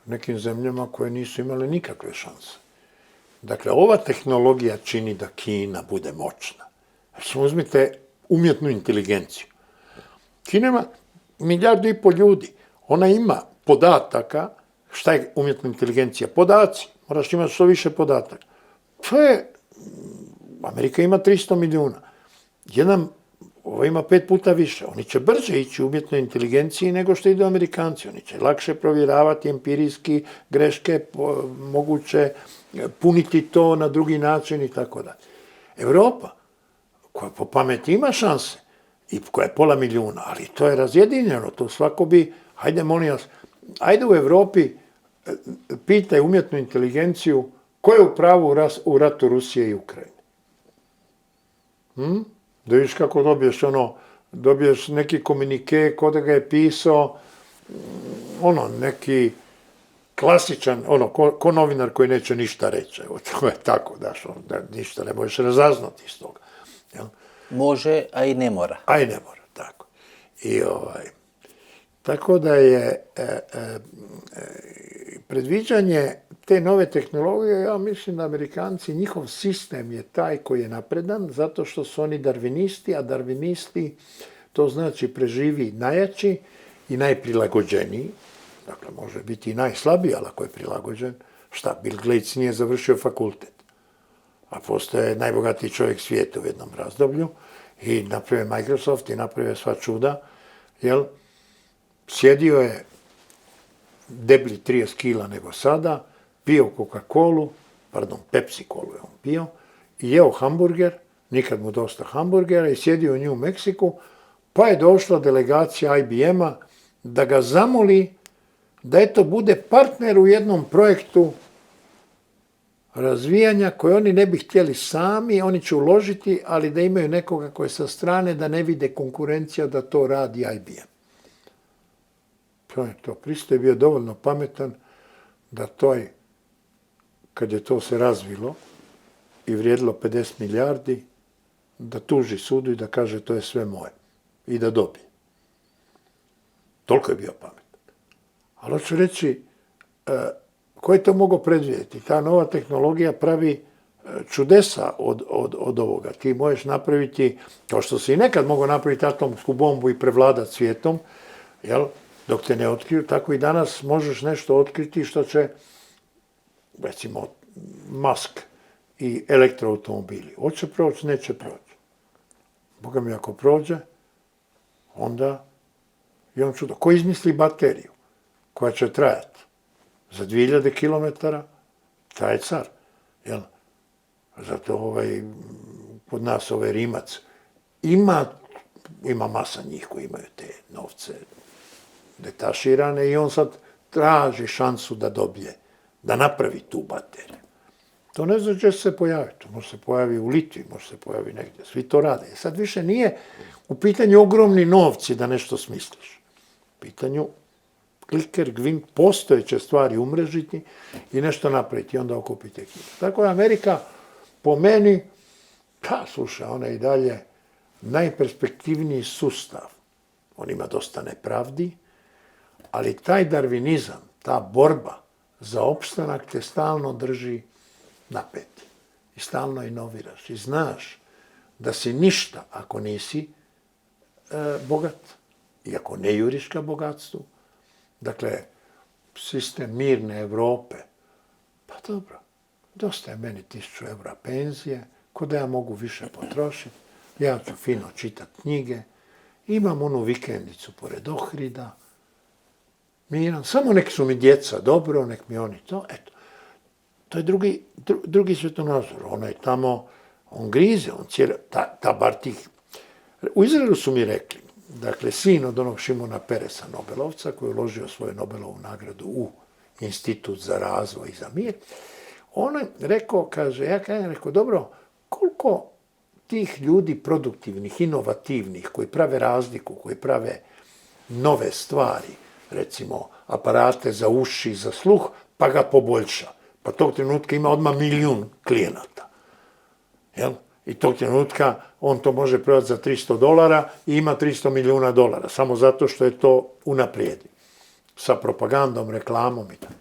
nekim zemljama koje nisu imale nikakve šanse. Dakle, ova tehnologija čini da Kina bude moćna. Znači, uzmite umjetnu inteligenciju. Kina ima 1,5 milijardu ljudi. Ona ima podataka. Šta je umjetna inteligencija? Podaci. Moraš imati što više podataka. To je... Amerika ima 300 milijuna. Ovo ima 5 puta više. Oni će brže ići u umjetnoj inteligenciji nego što idu Amerikanci. Oni će lakše provjeravati empirijski greške, moguće puniti to na drugi način i tako dalje. Europa, koja po pameti ima šanse, i koja je 500 milijuna, ali to je razjedinjeno, to svako bi, hajde molim vas, ajde u Europi, pitaj umjetnu inteligenciju ko je u pravu u ratu Rusije i Ukrajine. Da vidiš kako dobiješ neki komunike, ko da ga je pisao, neki klasičan, ko novinar koji neće ništa reći. Evo, to je tako, da ništa ne možeš razaznati iz toga. Jel? Može, a i ne mora. A i ne mora, tako. Tako da je predviđanje te nove tehnologije, ja mislim da Amerikanci, njihov sistem je taj koji je napredan, zato što su oni darvinisti, a darvinisti to znači preživi najjači i najprilagođeniji. Dakle, može biti i najslabiji, ali ako je prilagođen, šta, Bill Gates nije završio fakultet, a postaje najbogatiji čovjek svijeta u jednom razdoblju i napravio Microsoft i napravio sva čuda, jel? Sjedio je deblji 30 kila nego sada, pio Coca-Colu, Pepsi-Colu je on pio, i jeo hamburger, nikad mu dosta hamburgera, i sjedio u New Mexiku, pa je došla delegacija IBM-a da ga zamoli da eto bude partner u jednom projektu razvijanja koje oni ne bi htjeli sami, oni će uložiti, ali da imaju nekoga koji je sa strane, da ne vide konkurencija da to radi IBM. Pristo je bio dovoljno pametan da kad je to se razvilo i vrijedilo 50 milijardi, da tuži sudu i da kaže to je sve moje i da dobije. Toliko je bio pametan. Ali hoću reći, ko je to mogao predvidjeti? Ta nova tehnologija pravi čudesa od ovoga. Ti možeš napraviti, kao što si i nekad mogao napraviti atomsku bombu i prevladati svijetom, jel? Dok te ne otkriju, tako i danas možeš nešto otkriti što će, recimo, Musk i elektroautomobili. Hoće proći, neće proći. Boga mi, ako prođe, onda je on čudo. Ko izmisli bateriju koja će trajati za 2000 km, taj je car. Jel? Zato kod nas Rimac ima masa njih koji imaju te novce detaširane i on sad traži šansu da dobije, da napravi tu bateriju. To ne znači će se pojaviti. To može se pojavi u Litvi, može se pojavi negdje. Svi to rade. Sad više nije u pitanju ogromni novci da nešto smisliš. U pitanju kliker, gvink, postojeće stvari umrežiti i nešto napraviti i onda okupiti ekipu. Tako je Amerika, po meni, slušaj, ona je i dalje najperspektivniji sustav. On ima dosta nepravdi, ali taj darvinizam, ta borba za opstanak te stalno drži napeti. I stalno inoviraš. I znaš da si ništa ako nisi bogat i ako ne juriš ka bogatstvu. Dakle, sistem mirne Europe. Pa dobro, dosta je meni 1000 eura penzije, ko da ja mogu više potrošiti, ja ću fino čitati knjige, imam onu vikendicu pored Ohrida, miran, samo nek su mi djeca dobro, nek mi oni to, eto. To je drugi svjetonazor, ono je tamo, on grize, on cijeli, bar tih. U Izraelu su mi rekli, dakle, sin od onog Šimona Peresa, Nobelovca, koji je uložio svoju Nobelovu nagradu u Institut za razvoj i za mir, on je rekao, dobro, koliko tih ljudi produktivnih, inovativnih, koji prave razliku, koji prave nove stvari, recimo aparate za uši, za sluh, pa ga poboljša, pa tog trenutka ima odmah 1.000.000 klijenata. Jel? I tog trenutka on to može prodati za $300 i ima $300 milijuna, samo zato što je to unaprijedi. Sa propagandom, reklamom i tako.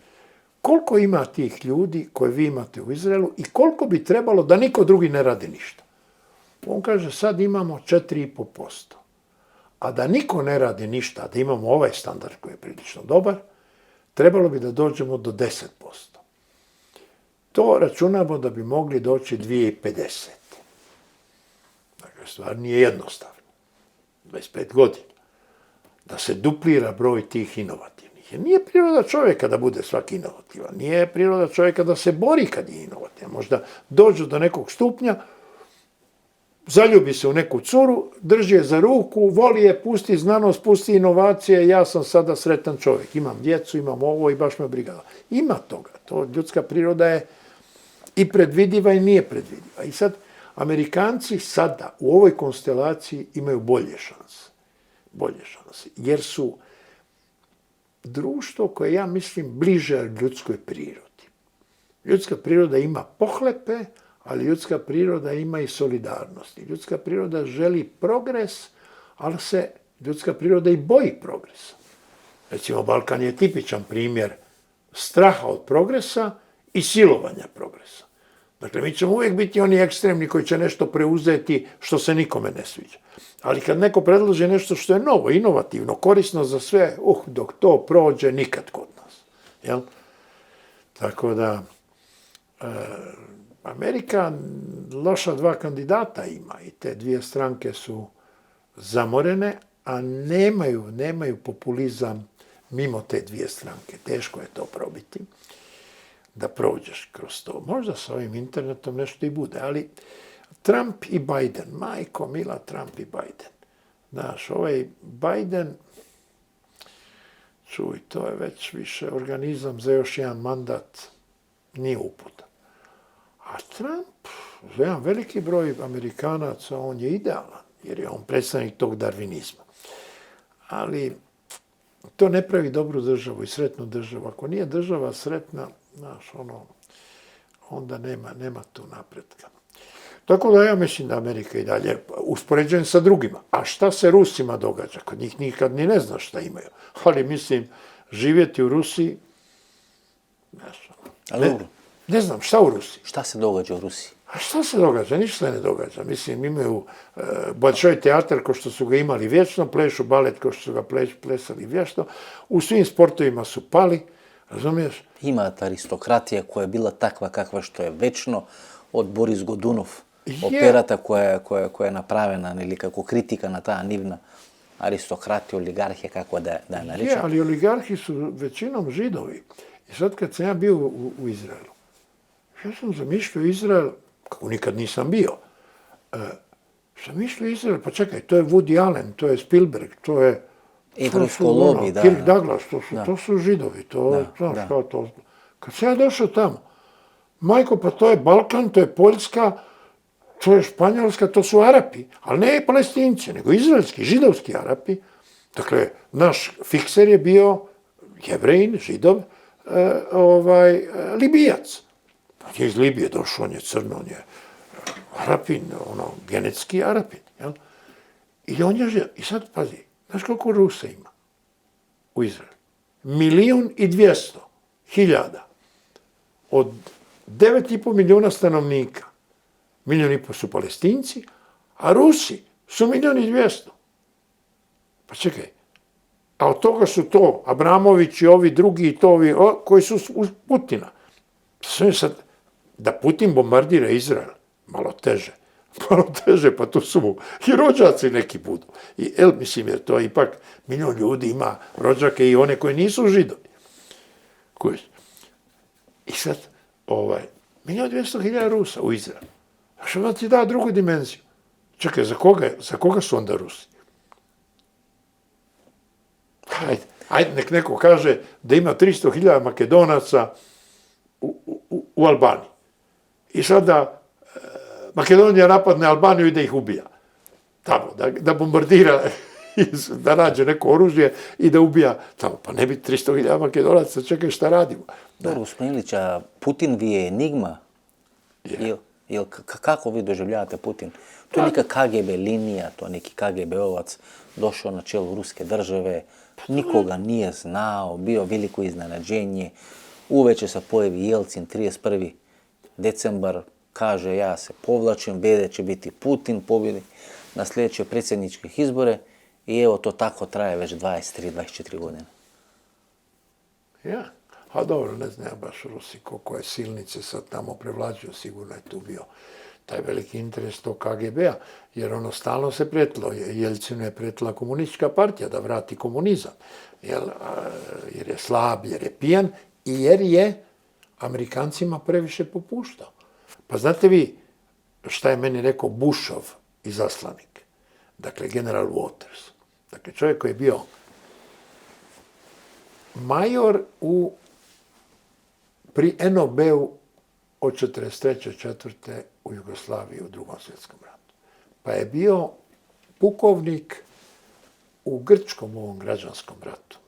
Koliko ima tih ljudi koje vi imate u Izraelu i koliko bi trebalo da niko drugi ne radi ništa? On kaže, sad imamo 4,5%. A da niko ne radi ništa, da imamo ovaj standard koji je prilično dobar, trebalo bi da dođemo do 10%. To računamo da bi mogli doći 2050. Dakle, stvar nije jednostavno. 25 godina. Da se duplira broj tih inovativnih. Jer nije priroda čovjeka da bude svaki inovativan. Nije priroda čovjeka da se bori kad je inovativan. Možda dođu do nekog stupnja, zaljubi se u neku curu, drži je za ruku, voli je, pusti znanost, pusti inovacije, ja sam sada sretan čovjek. Imam djecu, imam ovo i baš me briga. Ima toga. To ljudska priroda je i predvidiva i nije predvidiva. I sad, Amerikanci sada u ovoj konstelaciji imaju bolje šanse. Bolje šanse. Jer su društvo koje, ja mislim, bliže ljudskoj prirodi. Ljudska priroda ima pohlepe, ali ljudska priroda ima i solidarnost. Ljudska priroda želi progres, ali se ljudska priroda i boji progresa. Recimo, Balkan je tipičan primjer straha od progresa i silovanja progresa. Dakle, mi ćemo uvijek biti oni ekstremni koji će nešto preuzeti što se nikome ne sviđa. Ali kad neko predloži nešto što je novo, inovativno, korisno za sve, dok to prođe, nikad kod nas. Jel? Tako da, Amerika loša dva kandidata ima i te dvije stranke su zamorene, a nemaju populizam mimo te dvije stranke. Teško je to probiti, da prođeš kroz to. Možda sa ovim internetom nešto i bude, ali Trump i Biden, majko mila, Trump i Biden. Znaš, ovaj Biden, čuj, to je već više organizam za još jedan mandat, nije uputan. A Trump, za jedan veliki broj Amerikanaca, on je idealan, jer je on predstavnik tog darvinizma. Ali to ne pravi dobru državu i sretnu državu. Ako nije država sretna, znaš, onda nema tu napretka. Tako da ja mislim da Amerika i dalje uspoređujem sa drugima. A šta se Rusima događa? Kod njih nikad ni ne zna šta imaju. Ali mislim, živjeti u Rusiji, ne znam, šta u Rusiji? Šta se događa u Rusiji? A šta se događa? Ništa se ne događa. Mislim, imaju Bolšoj teatar ko što su ga imali vječno, plešu balet ko što su ga plesali vječno. U svim sportovima su pali, razumiješ? Ima ta aristokratija koja je bila takva kakva što je večno, od Boris Godunov, operata koja je napravena ili kako kritika na ta nivna aristokratija, oligarhija, kako da je narečem. Je, ali oligarhi su većinom Židovi. I sad kad sam ja bio u Izraelu, ja sam zamišljao Izrael, kako nikad nisam bio, sam mišljao Izrael, pa čekaj, to je Woody Allen, to je Spielberg, to je Kirk Douglas, to su Židovi, znaš kao to. Kad sam ja došao tamo, majko, pa to je Balkan, to je Poljska, to je Španjolska, to su Arapi, ali ne Palestinci, nego izraelski, židovski Arapi. Dakle, naš fikser je bio Jevrejin, Židov, Libijac. On je iz Libije došao, on je crn, on je Arapin, genetski Arapin. Jel? I sad, pazi, znaš koliko Rusa ima u Izraelu? 1.200.000 od 9,5 milijuna stanovnika. 1,5 milijuna su Palestinci, a Rusi su 1.200.000. Pa čekaj, a od toga su to Abramović i ovi drugi i to ovi koji su uz Putina. Sad, da Putin bombardira Izrael, malo teže, pa tu su mu i rođaci neki budu. Mislim, jer to ipak 1 milijun ljudi ima rođake i one koji nisu Židovi. I sad, 1.200.000 Rusa u Izraelu. A što vam ti da drugu dimenziju? Čekaj, za koga su onda Rusi? Ajde, nek neko kaže da ima 300.000 Makedonaca u Albaniji. I sada Makedonija napadne Albaniju i da ih ubija. Tamo, da bombardira da nađe neko oružje i da ubija tamo. Pa ne bi 300.000 Makedonaca, čekaj šta radimo. Dobro, gospodin Ilića, Putin vi je enigma. Kako vi doživljavate Putin? To je neka KGB linija, to je neki KGB-ovac došao na čelo ruske države, nikoga nije znao, bio veliko iznenađenje. Uveče se pojavi Jelcin, 31. decembar, kaže ja se povlačim, vede će biti Putin, pobjedi na sljedeće predsjedničkih izbore i evo to tako traje već 23-24 godine. Ja, a dobro, ne znam baš Rusi koje silnice sad tamo prevlađuju, sigurno je tu bio taj veliki interes tog KGB-a, jer ono stalno se pretilo, Jelcinu je pretila komunistička partija da vrati komunizam, jer je slab, jer je pijan i jer je Amerikancima previše popuštao. Pa znate vi šta je meni rekao Bushov izaslanik, dakle general Waters, dakle čovjek koji je bio major pri NOB-u od 43. 4. u Jugoslaviji u Drugom svjetskom ratu. Pa je bio pukovnik u grčkom ovom građanskom ratu.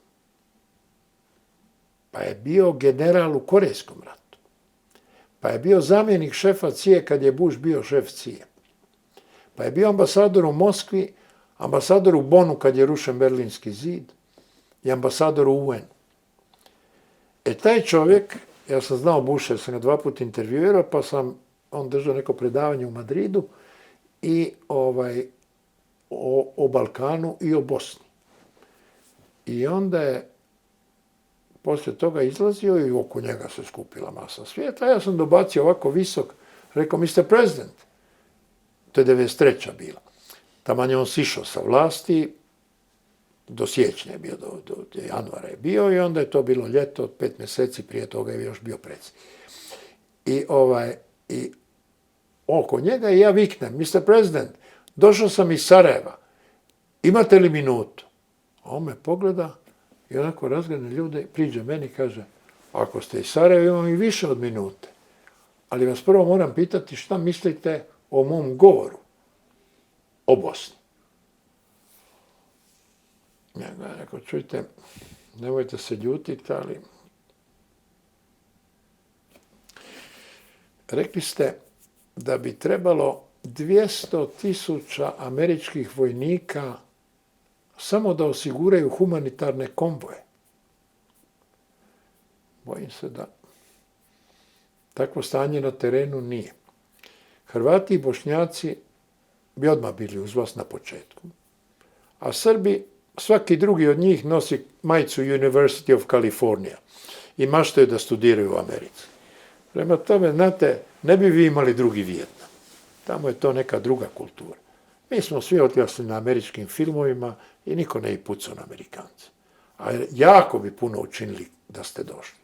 Pa je bio general u Korejskom ratu. Pa je bio zamjenik šefa CIA kad je Bush bio šef CIA. Pa je bio ambasador u Moskvi, ambasador u Bonu kad je rušen Berlinski zid i ambasador u UN. Taj čovjek, ja sam znao Busha, sam ga 2 puta intervjuirao, pa sam on držao neko predavanje u Madridu i o Balkanu i o Bosni. I onda je poslije toga izlazio i oko njega se skupila masa svijeta. Ja sam dobacio ovako visok, rekao, Mr. President, to je 93. bila. Taman je on sišao sa vlasti, do siječnja je bio, do januara je bio i onda je to bilo ljeto, 5 mjeseci prije toga je još bio predsjednik. I oko njega i ja viknem, Mr. President, došao sam iz Sarajeva, imate li minutu? On me pogleda i onako razgleda ljude, priđe meni i kaže, ako ste iz Sarajeva imam i više od minute, ali vas prvo moram pitati šta mislite o mom govoru o Bosni. Ja rekao, čujte, nemojte se ljutiti, ali rekli ste da bi trebalo 200.000 američkih vojnika samo da osiguraju humanitarne konvoje. Bojim se da takvo stanje na terenu nije. Hrvati i Bošnjaci bi odmah bili uz vas na početku, a Srbi, svaki drugi od njih nosi majicu University of California i maštaju da studiraju u Americi. Prema tome, znate, ne bi vi imali drugi Vijetnam. Tamo je to neka druga kultura. Mi smo svi odrasli na američkim filmovima i niko ne je pucao na Amerikance. A jako bi puno učinili da ste došli.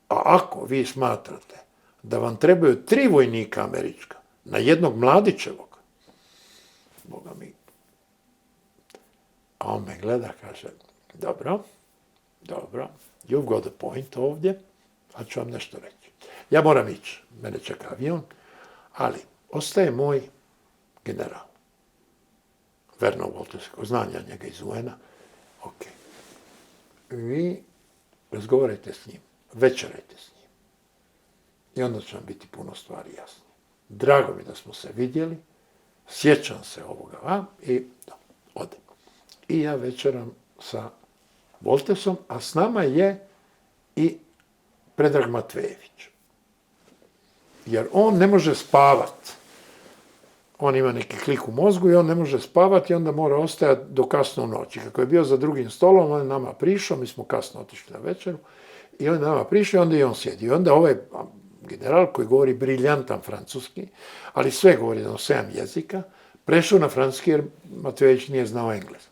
A ako vi smatrate da vam trebaju 3 vojnika američka na jednog Mladićevog, Boga mi. A on me gleda, kaže, dobro, you've got a point ovdje, ali ću vam nešto reći. Ja moram ići, mene čeka avion, ali ostaje moj general. Verno Voltersko, znam ja njega iz UN-a. Ok. Vi razgovarajte s njim, večerajte s njim. I onda će vam biti puno stvari jasnije. Drago mi da smo se vidjeli, sjećam se ovoga, i ode. I ja večeram sa Voltersom, a s nama je i Predrag Matvejević. Jer on ne može spavati. On ima neki klik u mozgu i on ne može spavati i onda mora ostajati do kasno u noći. Kako je bio za drugim stolom, on je nama prišao, mi smo kasno otišli na večeru, i on je nama prišao i onda i on sjedi. I onda ovaj general koji govori briljantan francuski, ali sve govori na 7 jezika, prešao na francuski jer Matvejević nije znao engleski.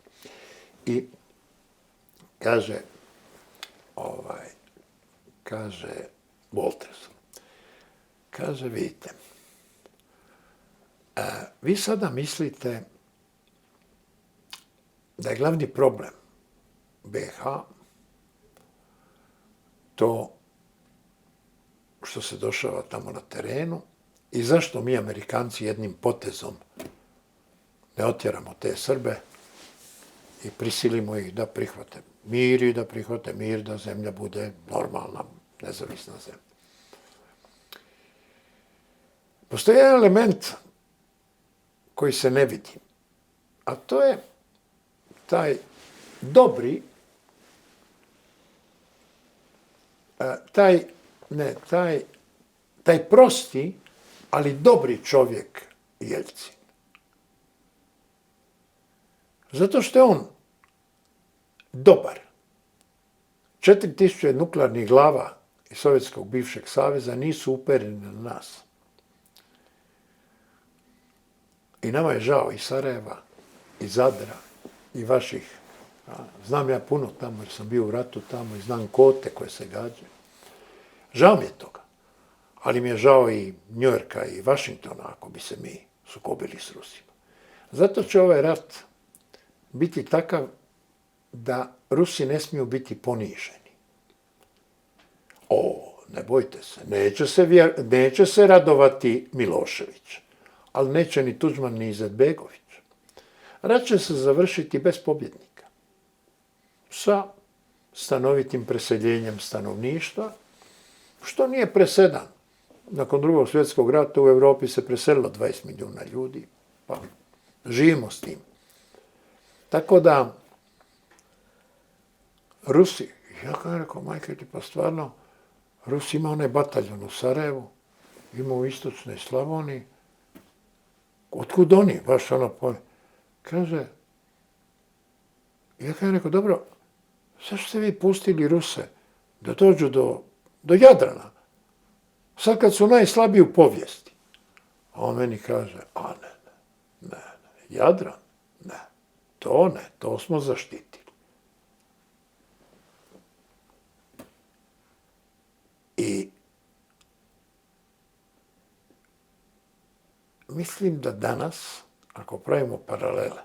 I kaže Wolters, kaže, vidite, vi sada mislite da je glavni problem BiH to što se dešava tamo na terenu i zašto mi Amerikanci jednim potezom ne otjeramo te Srbe i prisilimo ih da prihvate mir i da prihvate mir, da zemlja bude normalna, nezavisna zemlja. Postoji jedan element koji se ne vidi, a to je taj dobri, taj prosti, ali dobri čovjek Jeljcin. Zato što je on dobar. 4000 nuklearnih glava iz Sovjetskog bivšeg saveza nisu upereni na nas. I nama je žao i Sarajeva, i Zadra, i vaših. Znam ja puno tamo jer sam bio u ratu tamo i znam kote koje se gađaju. Žao mi je toga. Ali mi je žao i Njujorka i Vašingtona ako bi se mi sukobili s Rusima. Zato će ovaj rat biti takav da Rusi ne smiju biti poniženi. Ne bojte se, neće se radovati Milošević, ali neće ni Tuđman ni Izetbegović. Rat će se završiti bez pobjednika, sa stanovitim preseljenjem stanovništva, što nije presedan. Nakon Drugog svjetskog rata u Europi se preselilo 20 milijuna ljudi, pa živimo s tim. Tako da, Rusi, ja kao rekao, majke ti, pa stvarno, Rusi ima onaj bataljon u Sarajevu, ima u istočnoj Slavoniji. Otkud oni? Baš ono pone. Kaže, ja kao rekao, dobro, zašto ste vi pustili Ruse da dođu do Jadrana? Sad kad su najslabiji u povijesti. A on meni kaže, ne, Jadran, ne, to smo zaštitili. I mislim da danas, ako pravimo paralele,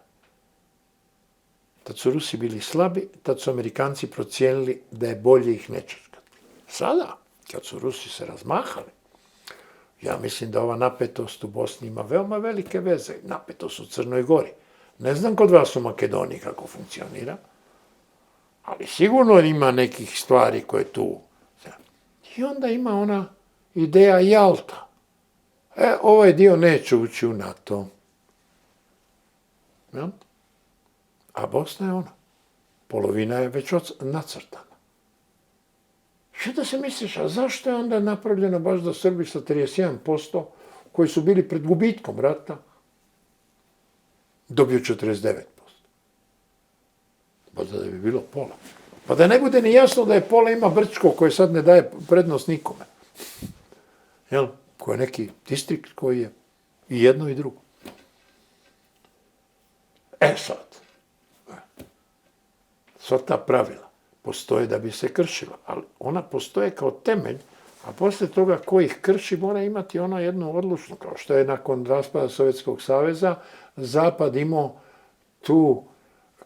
tad su Rusi bili slabi, tad su Amerikanci procijenili da je bolje ih ne čekati. Sada, kad su Rusi se razmahali, ja mislim da ova napetost u Bosni ima veoma velike veze. Napetost u Crnoj Gori. Ne znam kod vas u Makedoniji kako funkcionira, ali sigurno ima nekih stvari koje tu. I onda ima ona ideja Jalta. Ovaj dio neće ući u NATO. Ja? A Bosna je ona. Polovina je već nacrtana. I onda se misliš, a zašto je onda napravljeno baš da Srbi sa 31%, koji su bili pred gubitkom rata, dobiju 49%? Možda da bi bilo pola. Pa da ne bude ni jasno da je pola ima Brčko koje sad ne daje prednost nikome. Jel? Koji je neki distrikt koji je i jedno i drugo. Sva ta pravila postoje da bi se kršila, ali ona postoje kao temelj, a poslije toga ko ih krši mora imati ono jednu odlučnu, kao što je nakon raspada Sovjetskog saveza Zapad imao tu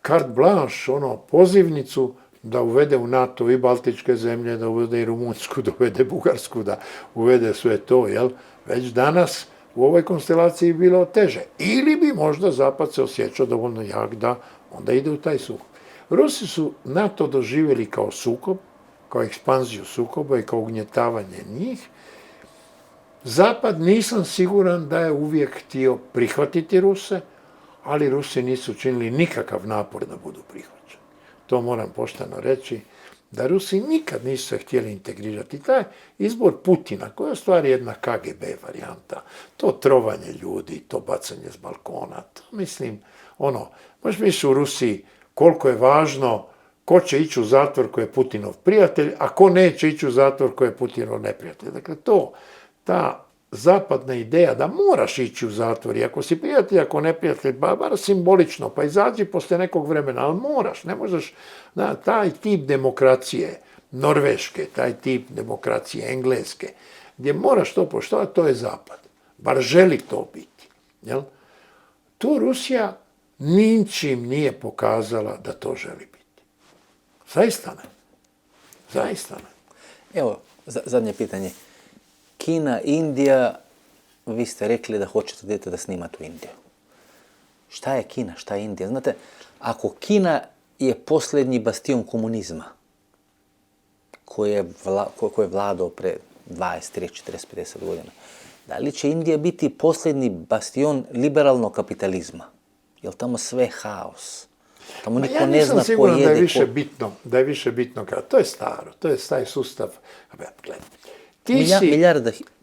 carte blanche, pozivnicu da uvede u NATO i Baltičke zemlje, da uvede i Rumunjsku, da uvede Bugarsku, da uvede sve to, jel? Već danas u ovoj konstelaciji bilo teže. Ili bi možda Zapad se osjećao dovoljno jak da onda ide u taj sukob. Rusi su NATO doživjeli kao sukob, kao ekspanziju sukoba i kao ugnjetavanje njih. Zapad nisam siguran da je uvijek htio prihvatiti Ruse, ali Rusi nisu učinili nikakav napor da budu prihvaćeni. To moram pošteno reći, da Rusi nikad nisu se htjeli integrirati. Taj izbor Putina, koja je u stvari jedna KGB varijanta, to trovanje ljudi, to bacanje s balkona, to mislim, možeš misliti u Rusiji koliko je važno ko će ići u zatvor ko je Putinov prijatelj, a ko neće ići u zatvor ko je Putinov neprijatelj. Dakle, ta zapadna ideja da moraš ići u zatvor, i ako si prijatelj, ako neprijatelj, bar simbolično, pa izađi poslije nekog vremena, ali moraš, ne možeš, taj tip demokracije norveške, taj tip demokracije engleske, gdje moraš to poštovati, to je Zapad. Bar želi to biti. Jel? Tu Rusija ničim nije pokazala da to želi biti. Zaista ne. Evo, zadnje pitanje. Kina, Indija, vi ste rekli da hoćete dijete da snimate u Indiju. šta je Kina, šta je Indija? Znate, ako Kina je posljednji bastion komunizma koji je vladao pre 20, 30, 40, 50 godina, da li će Indija biti posljednji bastion liberalnog kapitalizma? Je li tamo sve haos? Tamo niko ne zna ko siguran jede, da je više bitno. To je staro, to je taj sustav.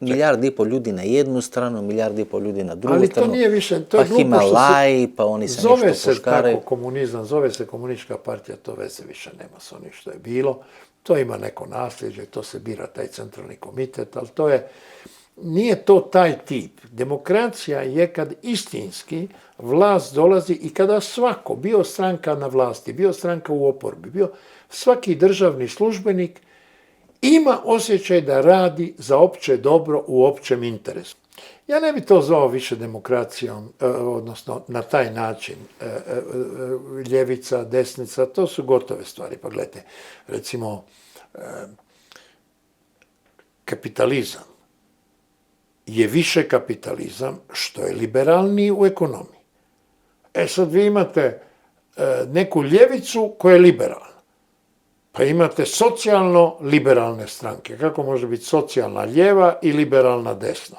Milijarda i pol ljudi na jednu stranu, milijarda i pol ljudi na drugu stranu. Ali to nije više, to je pa glupo Himalaji, pa oni se nešto poškare. Zove se tako komunizam, zove se komunistička partija, to veze više nema s onim što je bilo. To ima neko nasljeđe, to se bira taj centralni komitet, ali to je, nije to taj tip. Demokracija je kad istinski vlast dolazi i kada svako, bio stranka na vlasti, bio stranka u oporbi, bio svaki državni službenik ima osjećaj da radi za opće dobro u općem interesu. Ja ne bi to zvao više demokracijom, odnosno na taj način, ljevica, desnica, to su gotove stvari. Pa gledajte, recimo, kapitalizam je više kapitalizam što je liberalniji u ekonomiji. Sad vi imate neku ljevicu koja je liberalna. Pa imate socijalno-liberalne stranke. Kako može biti socijalna lijeva i liberalna desna?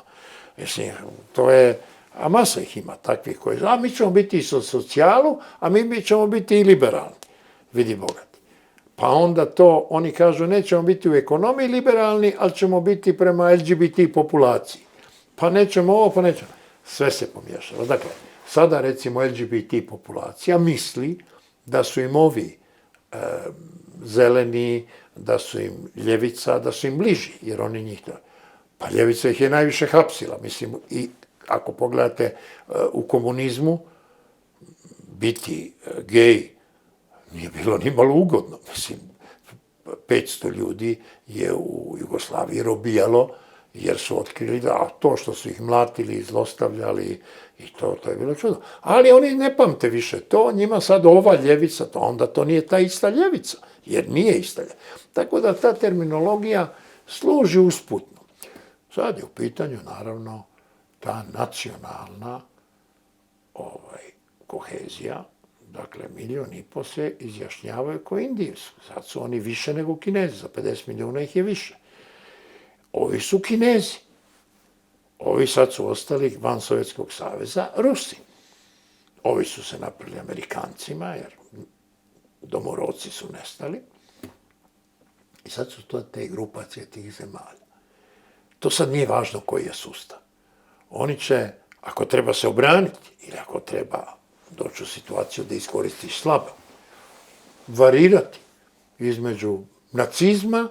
Mislim, to je, a masa ih ima takvih koji, a mi ćemo biti i socijalu, a mi ćemo biti i liberalni. Vidi bogati. Pa onda to, oni kažu, nećemo biti u ekonomiji liberalni, ali ćemo biti prema LGBT populaciji. Pa nećemo ovo, pa nećemo. Sve se pomiješalo. Dakle, sada recimo LGBT populacija misli da su im ovi zeleni, da su im ljevica, da su im bliži, jer oni njih... Pa ljevica ih je najviše hapsila, mislim, i ako pogledate u komunizmu, biti gej nije bilo ni malo ugodno, mislim, 500 ljudi je u Jugoslaviji robijalo, jer su otkrili da to što su ih mlatili, zlostavljali, i to je bilo čudno. Ali oni ne pamte više to, njima sad ova ljevica, to onda to nije ta ista ljevica, jer nije ista ljevica. Tako da ta terminologija služi usputno. Sad je u pitanju, naravno, ta nacionalna kohezija, dakle, 1,5 milijuna se izjašnjavaju kao Indiji. Sad su oni više nego Kinezi, za 50 milijuna ih je više. Ovi su Kinezi. Ovi sad su ostali van Sovjetskog saveza Rusi. Ovi su se napravili Amerikancima, jer domorodci su nestali. I sad su to te grupacije tih zemalja. To sad nije važno koji je sustav. Oni će, ako treba se obraniti, ili ako treba doći u situaciju da iskoristiš slabo, varirati između nacizma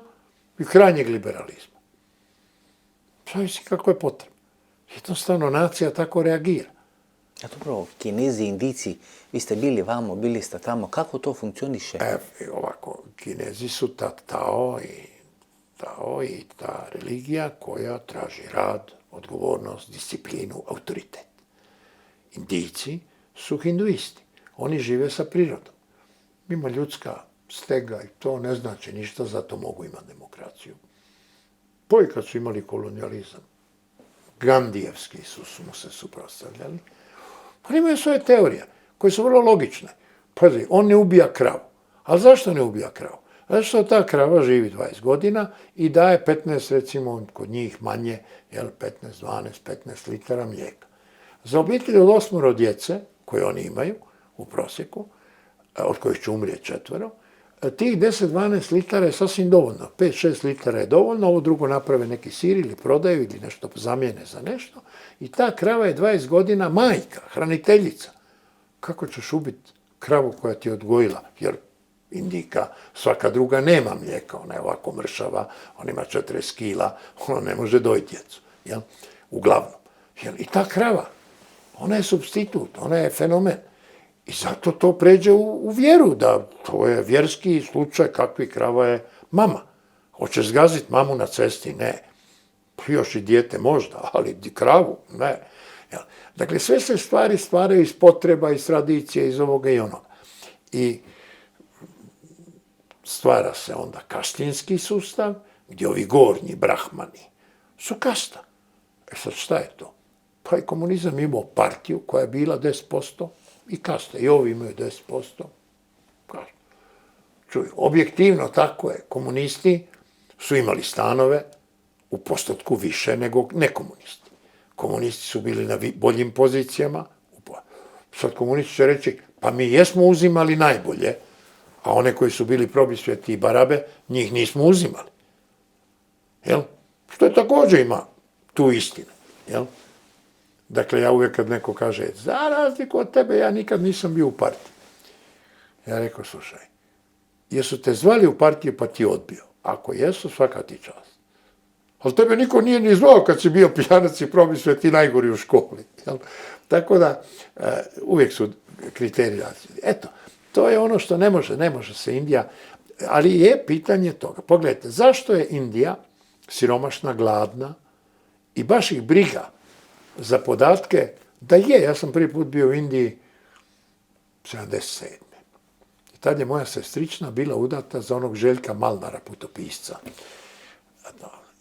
i krajnjeg liberalizma. Zavisi kako je potrebno. Jednostavno, nacija tako reagira. A dobro, Kinezi, Indijci, vi ste bili vamo, bili ste tamo, kako to funkcioniše? Ovako, Kinezi su Tao i ta religija koja traži rad, odgovornost, disciplinu, autoritet. Indijci su hinduisti. Oni žive sa prirodom. Ima ljudska stega i to ne znači ništa, zato mogu imati demokraciju. Pa i kad su imali kolonijalizam, Gandijevski su mu se suprotstavljali. Pa imaju svoje teorije, koje su vrlo logične. Pazi, on ne ubija kravu. Ali zašto ne ubija kravu? Zato što ta krava živi 20 godina i daje 15, recimo, kod njih manje, 15, 12, 15 litara mlijeka. Za obitelj od 8 djece, koje oni imaju u prosjeku, od kojih će umrijeti 4, tih 10-12 litara je sasvim dovoljno. 5-6 litara je dovoljno, ovo drugo naprave neki sir ili prodaju ili nešto zamijene za nešto. I ta krava je 20 godina majka, hraniteljica. Kako ćeš ubiti kravu koja ti je odgojila? Jer Indijka, svaka druga nema mlijeka, ona je ovako mršava, ona ima 40 kila, ona ne može dojiti djecu. Jel? Uglavnom. Jel? I ta krava, ona je supstitut, ona je fenomen. I zato to pređe u vjeru, da to je vjerski slučaj kakvi krava je mama. Hoće zgaziti mamu na cesti? Ne. Još i dijete možda, ali kravu? Ne. Dakle, sve se stvari stvaraju iz potreba, iz tradicije, iz ovoga i onoga. I stvara se onda kastinski sustav, gdje ovi gornji brahmani su kasta. Sad šta je to? Pa i komunizam imao partiju koja je bila 10% I kasne, i ovi imaju 10%. Kasne. Čuj, objektivno tako je. Komunisti su imali stanove u postotku više nego nekomunisti. Komunisti su bili na boljim pozicijama. Sad komunisti će reći, pa mi jesmo uzimali najbolje, a one koji su bili probisvijeti i barabe, njih nismo uzimali. Jel? Što je također ima tu istinu. Jel? Dakle, ja uvijek kad neko kaže, za razliku od tebe, ja nikad nisam bio u partiji. Ja rekao, slušaj, jesu te zvali u partiju pa ti odbio? Ako jesu, svaka ti čast. Ali tebe niko nije ni zvao kad si bio pijanac i probisvijeti najgori u školi. Jel? Tako da, uvijek su kriteriji različiti. Eto, to je ono što ne može se Indija, ali je pitanje toga. Pogledajte, zašto je Indija siromašna, gladna i baš ih briga za podatke da je, ja sam prvi put bio u Indiji 77. I tad je moja sestrična bila udata za onog Željka Malnara, putopisca.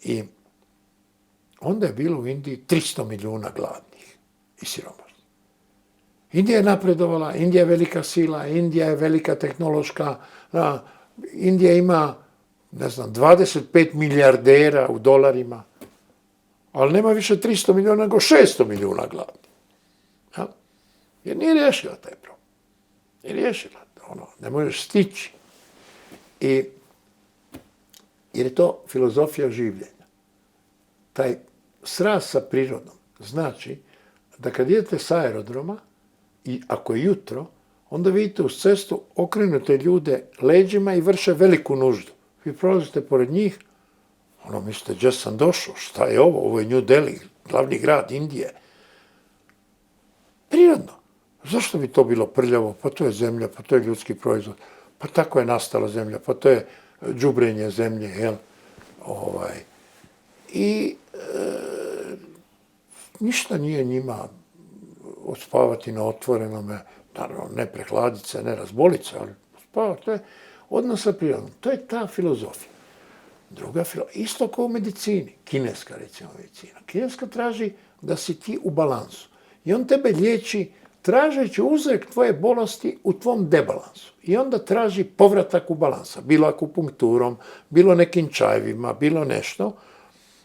I onda je bilo u Indiji 300 milijuna gladnih i siromašnih. Indija je napredovala, Indija je velika sila, Indija je velika tehnološka, Indija ima, 25 milijardera u dolarima, ali nema više 300 milijuna, nego 600 milijuna gladnih. Ja? Jer nije riješila taj problem. Nije riješila. Ne možeš stići. Jer je to filozofija življenja. Taj sraz sa prirodom znači da kad idete s aerodroma i ako je jutro, onda vidite uz cestu okrenute ljude leđima i vrše veliku nuždu. Vi prolazite pored njih, mislite, gdje sam došao, šta je ovo? Ovo je New Delhi, glavni grad Indije. Prirodno. Zašto bi to bilo prljavo? Pa to je zemlja, pa to je ljudski proizvod, pa tako je nastala zemlja, pa to je đubrenje zemlje, jel? Ništa nije njima odspavati na otvorenome, naravno ne prehladit se, ne razbolit se, ali spavati, to je odnos sa prirodom. To je ta filozofija. Druga filozofija, isto kao u medicini, kineska recimo medicina. Kineska traži da si ti u balansu. I on tebe liječi tražeći uzrok tvoje bolesti u tvom debalansu. I onda traži povratak u balansa, bilo akupunkturom, bilo nekim čajevima, bilo nešto,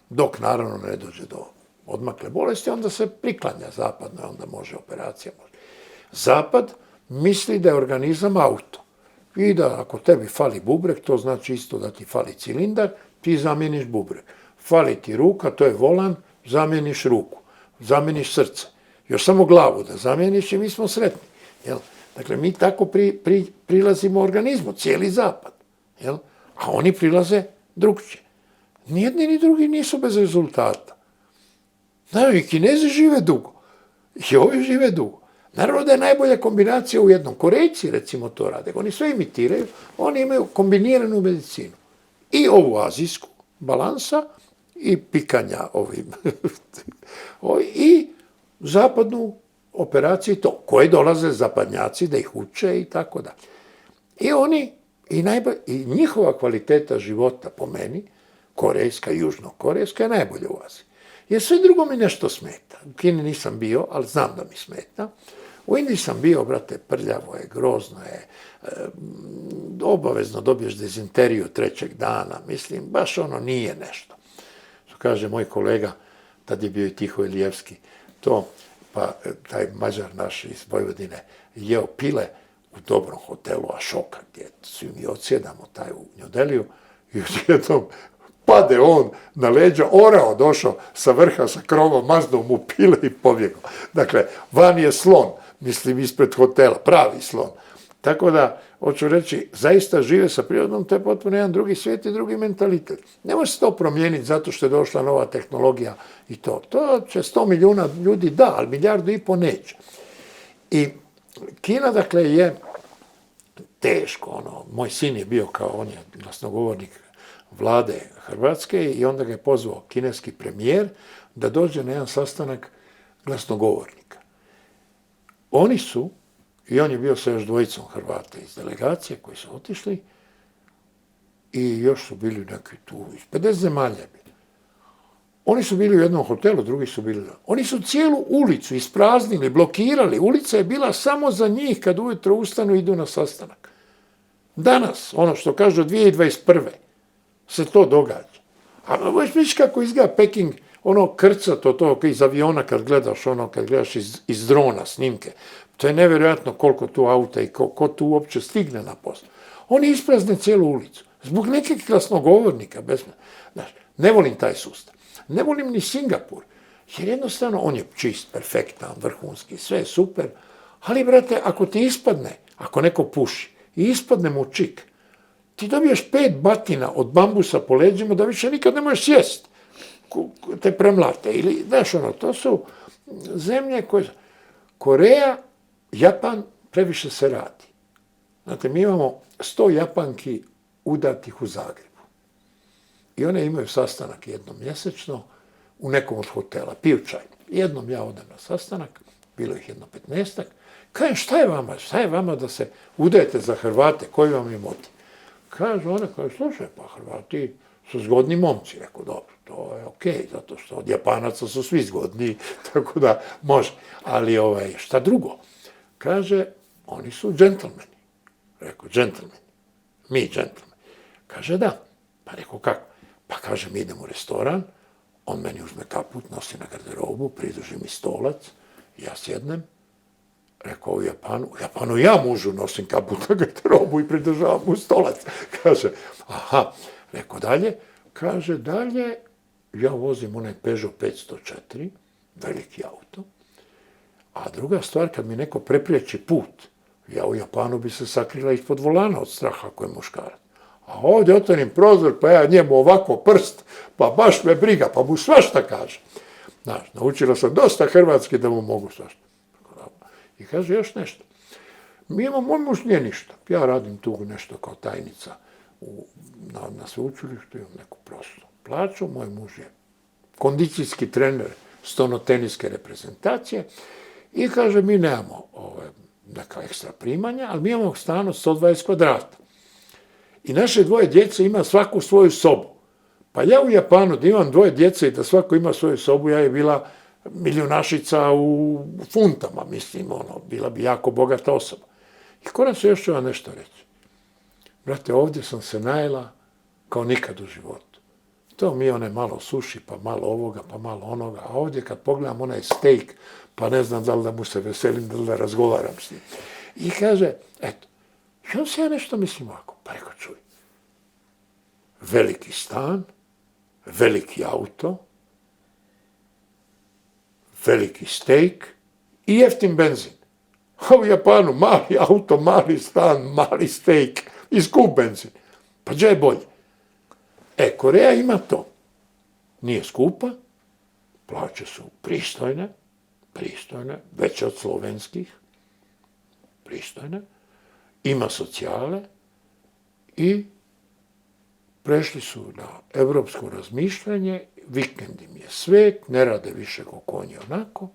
dok naravno ne dođe do odmakle bolesti, onda se priklanja zapadno, onda može operacija. Zapad misli da je organizam auto. I da ako tebi fali bubreg, to znači isto da ti fali cilindar, ti zamijeniš bubreg. Fali ti ruka, to je volan, zamijeniš ruku, zamijeniš srce. Još samo glavu da zamijeniš i mi smo sretni. Jel? Dakle, mi tako prilazimo organizmu, cijeli zapad. Jel? A oni prilaze drugčije. Nijedni ni drugi nisu bez rezultata. I Kinezi žive dugo. I ovi žive dugo. Naravno da je najbolja kombinacija u jednom. Korejci recimo to rade. Oni sve imitiraju. Oni imaju kombiniranu medicinu. I ovu azijsku balansa i pikanja ovim. I zapadnu operaciju to. Koje dolaze zapadnjaci da ih uče i tako dalje. I oni, i njihova kvaliteta života po meni, korejska i južnokorejska, je najbolja u Aziji. Jer sve drugo mi nešto smeta. U Kini nisam bio, ali znam da mi smeta. U Indiji sam bio, brate, prljavo je, grozno je, obavezno dobiješ dezinteriju 3. dana, mislim, baš nije nešto. Što kaže moj kolega, tad je bio i Tiho Ilijevski, pa taj Mađar naš iz Vojvodine jeo pile u dobrom hotelu Ašoka, gdje svi mi odsjedamo taj u New Delhiju i odjednom pade on na leđa, orao došao sa vrha, sa krovom, maznuo mu pile i pobjegao. Dakle, van je slon, mislim ispred hotela, pravi slon. Tako da, hoću reći, zaista žive sa prirodom, to je potpuno jedan drugi svijet i drugi mentalitet. Ne može se to promijeniti zato što je došla nova tehnologija i to. To će 100 milijuna ljudi da, ali 1,5 milijardu neće. I Kina, dakle, je teško. Moj sin je bio kao, on je glasnogovornik vlade Hrvatske i onda ga je pozvao kineski premijer da dođe na jedan sastanak glasnogovornika. Oni su, i on je bio sa još 2 Hrvata iz delegacije koji su otišli i još su bili neki tu, iz 50 zemalja bili. Oni su bili u jednom hotelu, drugi su bili... Oni su cijelu ulicu ispraznili, blokirali. Ulica je bila samo za njih kad ujutro ustanu i idu na sastanak. Danas, ono što kažu 2021. se to događa. A možeš misliti kako izgleda Peking, ono krcato to iz aviona kad gledaš iz drona snimke. To je nevjerojatno koliko tu auta i ko tu uopće stigne na posao. Oni isprazne cijelu ulicu. Zbog nekih glasnogovornika. Znaš, ne volim taj sustav. Ne volim ni Singapur. Jer jednostavno on je čist, perfektan, vrhunski, sve je super. Ali, brate, ako ti ispadne, ako neko puši i ispadne mu čik, ti dobiješ 5 batina od bambusa po leđima da više nikad ne možeš sjest. Te premlate. Ili, znaš ono, to su zemlje koje... Koreja, Japan, previše se radi. Znate, mi imamo 100 Japanki udatih u Zagrebu. I one imaju sastanak jednom mjesečno u nekom od hotela. Piju čaj. Jednom ja odem na sastanak, bilo ih jedno 15-ak. Kažem, šta je vama da se udajete za Hrvate? Koji vam je motiv? Kažu one, slušaj, pa Hrvati su zgodni momci. Rekao, dobro, to je okej, zato što od Japanaca su svi zgodni, tako da može. Ali šta drugo? Kaže, oni su džentlmeni. Rekao, džentlmeni. Mi džentlmeni. Kaže, da. Pa rekao, kako? Pa kaže, mi idemo u restoran, on meni uzme kaput, nosi na garderobu, pridruži mi stolac, ja sjednem. Rekao, u Japanu ja mužu nosim kaput na garderobu i pridržavam mu stolac. Kaže, aha. Rekao, dalje. Kaže, dalje, ja vozim onaj Peugeot 504, veliki auto. A druga stvar, kad mi neko prepriječi put, ja u Japanu bi se sakrila ispod volana od straha ako je muškarac. A ovdje otvorim prozor, pa ja njemu ovako prst, pa baš me briga, pa mu svašta kaže. Znaš, naučila sam dosta hrvatski da mu mogu svašta. I kaže još nešto. Moj muž nije ništa. Ja radim tu nešto kao tajnica na sveučilištu, imam neku prostu plaću. Moj muž je kondicijski trener stonoteniske reprezentacije i kaže, mi nemamo neka ekstra primanja, ali mi imamo stan od 120 kvadrata. I naše 2 djece ima svaku svoju sobu. Pa ja u Japanu da imam 2 djece i da svako ima svoju sobu, ja je bila milionašica u funtama, mislim, bila bi jako bogata osoba. I konačno još ću vam nešto reći. Brate, ovdje sam se najela kao nikad u životu. To mi je malo suši, pa malo ovoga, pa malo onoga. A ovdje kad pogledam onaj steak, pa ne znam da li da mu se veselim, da li da razgovaram s njim. I kaže, eto, i on se ja nešto mislim ovako. Pa rekao, čuj, veliki stan, veliki auto, veliki steak i jeftin benzin. A u Japanu mali auto, mali stan, mali steak i skup benzin. Pa gdje je bolje? Koreja ima to. Nije skupa, plaće su pristojne, veće od slovenskih, pristojne, ima socijale i prešli su na evropsko razmišljanje, vikend im je svet, ne rade više ko konji onako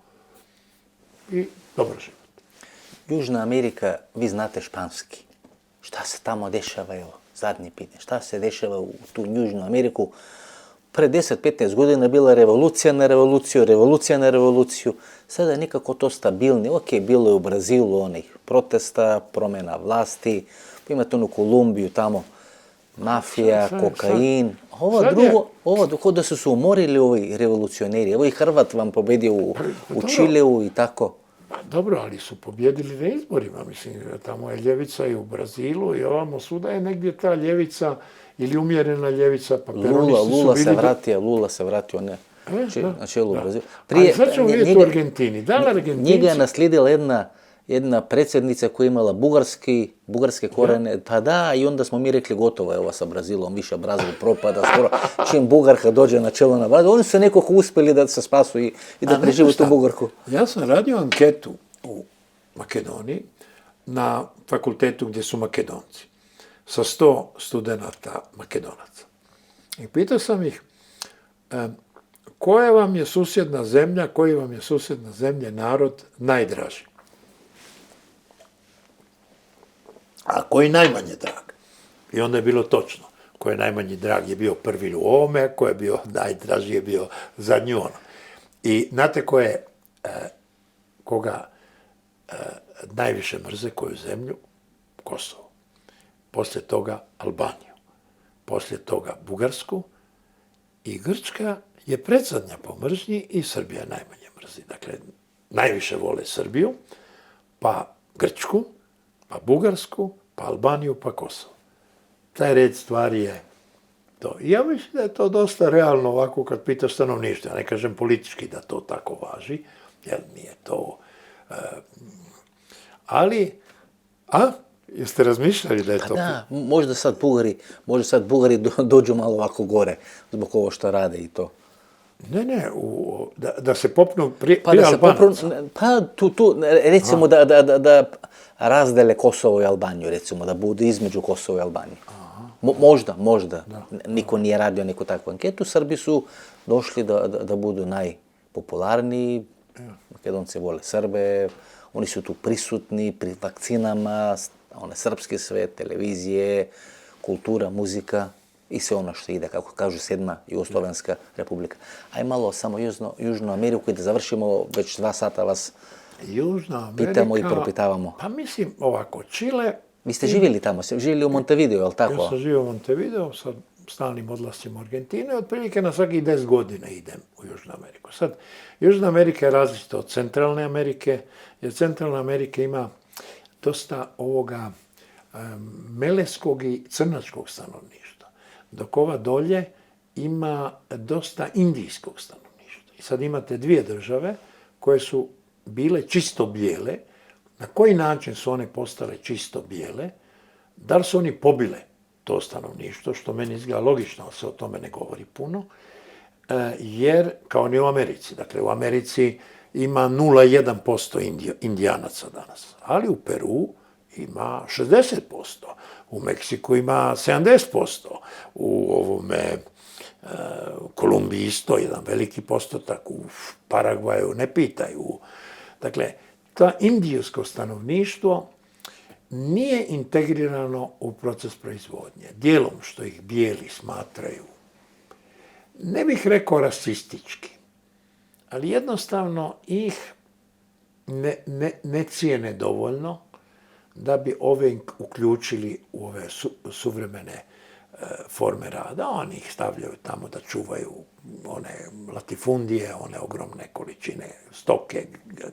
i dobro život. Južna Amerika, vi znate španski. Šta se tamo dešava, evo, zadnje pitanje, šta se dešava u tu Južnu Ameriku? Pre 10-15 godina je bila revolucija na revoluciju, revolucija na revoluciju. Sada je nekako to stabilni. Ok, bilo je u Brazilu onih protesta, promjena vlasti, imate onu Kolumbiju tamo, mafija, kokain. Ovo dok da su se umorili ovi revolucioneri. Evo i Hrvat vam pobedio u Čileu i tako. Dobro, ali su pobjedili na izborima. Mislim, tamo je ljevica i u Brazilu i ovamo svuda je negdje ta ljevica ili umjerena ljevica. Pa Lula se vratio na čelu Brazilu. Ali sad ćemo vidjeti u Argentini. Njega je naslijedila jedna predsjednica koja je imala bugarske korene, pa da, i onda smo mi rekli gotovo je ova sa Brazilom, više Brazil propada skoro, čim Bugarka dođe na čelo na vladu. Oni su nekako uspjeli da se spasu i da preživu tu Bugarku. Ja sam radio anketu u Makedoniji na fakultetu gdje su Makedonci, sa 100 studenata Makedonaca. I pitao sam ih, koja vam je susjedna zemlja, koji vam je susjedna zemlja narod najdraži? A koji najmanje drag? I onda je bilo točno. ko je najmanji drag je bio prvi u ovome, ko je bio najdraži je bio zadnji ono. I znate koga najviše mrze koju zemlju? Kosovo. Poslije toga Albaniju. Poslije toga Bugarsku i Grčka je predzadnja po mržnji i Srbija najmanje mrzi. Dakle, najviše vole Srbiju, pa Grčku, pa Bugarsku, pa Albaniju, pa Kosovo. Taj red stvari je to. I ja mislim da je to dosta realno ovako kad pitaš stanovništvo. Ja ne kažem politički da to tako važi, jer nije to... ali, jeste razmišljali da je to... Da, možda sad Bugari dođu malo ovako gore zbog ovo što rade i to. Ne, da se popnu prije Albanaca. Recimo da razdele Kosovo i Albaniju, recimo, da budu između Kosovo i Albanije. Možda. Niko nije radio neku takvu anketu. Srbi su došli da budu najpopularniji. Makedonci vole Srbe, oni su tu prisutni pri vakcinama, one srpske sve, televizije, kultura, muzika i sve ono što ide, kako kažu, 7. Jugoslovenska republika. Aj malo samo Južnu Ameriku i da završimo, već 2 sata vas pitamo i propitavamo. Pa mislim ovako, Čile... Vi ste živjeli tamo, živjeli u Montevideo, je li tako? Ja sam živio u Montevideo, sa stalnim odlascima u Argentinu, otprilike na svakih 10 godina idem u Južnu Ameriku. Sad, Južna Amerika je različita od Centralne Amerike, jer Centralna Amerika ima dosta ovoga meleskog i crnačkog stanovništva, dok ova dolje ima dosta indijskog stanovništva. I sad imate 2 države koje su bile čisto bijele. Na koji način su one postale čisto bijele? Da li su oni pobile to stanovništvo, što meni izgleda logično, ali se o tome ne govori puno, jer, kao ni u Americi, dakle u Americi ima 0,1% indijanaca danas, ali u Peru ima 60%, u Meksiku ima 70%, u Kolumbiji isto jedan veliki postotak, u Paragvaju ne pitaju. Dakle, to indijsko stanovništvo nije integrirano u proces proizvodnje. Dijelom što ih bijeli smatraju, ne bih rekao rasistički, ali jednostavno ih ne cijene dovoljno da bi ove uključili u ove suvremene forme rada. Oni ih stavljaju tamo da čuvaju one latifundije, one ogromne količine stoke,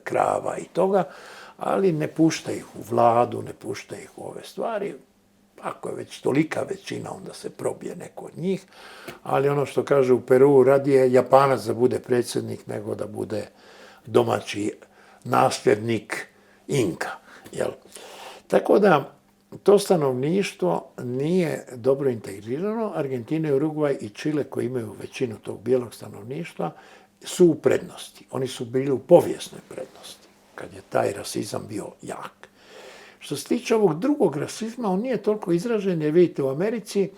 krava i toga, ali ne pušta ih u vladu, ne pušta ih u ove stvari. Ako je već tolika većina, onda se probije neko od njih. Ali ono što kaže u Peru, radije Japanac da bude predsjednik nego da bude domaći nasljednik Inka. Jel? Tako da, to stanovništvo nije dobro integrirano. Argentina, Urugvaj i Čile, koji imaju većinu tog bijelog stanovništva, su u prednosti. Oni su bili u povijesnoj prednosti, kad je taj rasizam bio jak. Što se tiče ovog drugog rasizma, on nije toliko izražen, jer vidite, u Americi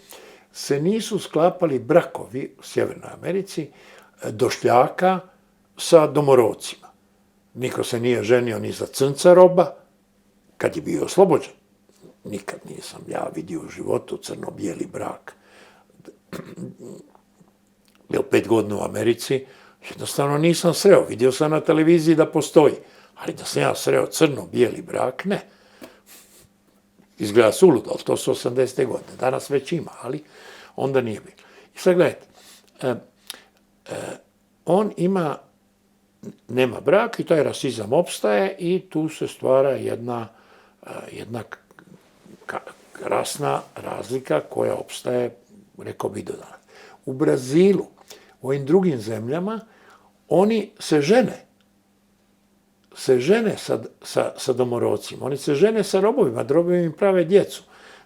se nisu sklapali brakovi, u Sjevernoj Americi, došljaka sa domorodcima. Niko se nije ženio ni za crnca roba, kad je bio oslobođen. Nikad nisam ja vidio u životu crno-bijeli brak. Bio 5 godina u Americi, jednostavno nisam sreo. Vidio sam na televiziji da postoji, ali da sam ja sreo crno-bijeli brak, ne. Izgleda suludo, ali to su 80. godine. Danas već ima, ali onda nije bilo. I sad gledajte, on nema brak i taj rasizam opstaje i tu se stvara jedna rasna razlika koja opstaje, rekao bi, do danas. U Brazilu, u ovim drugim zemljama, oni se žene sa domorodcima, oni se žene sa robovima, da robovi im prave djecu.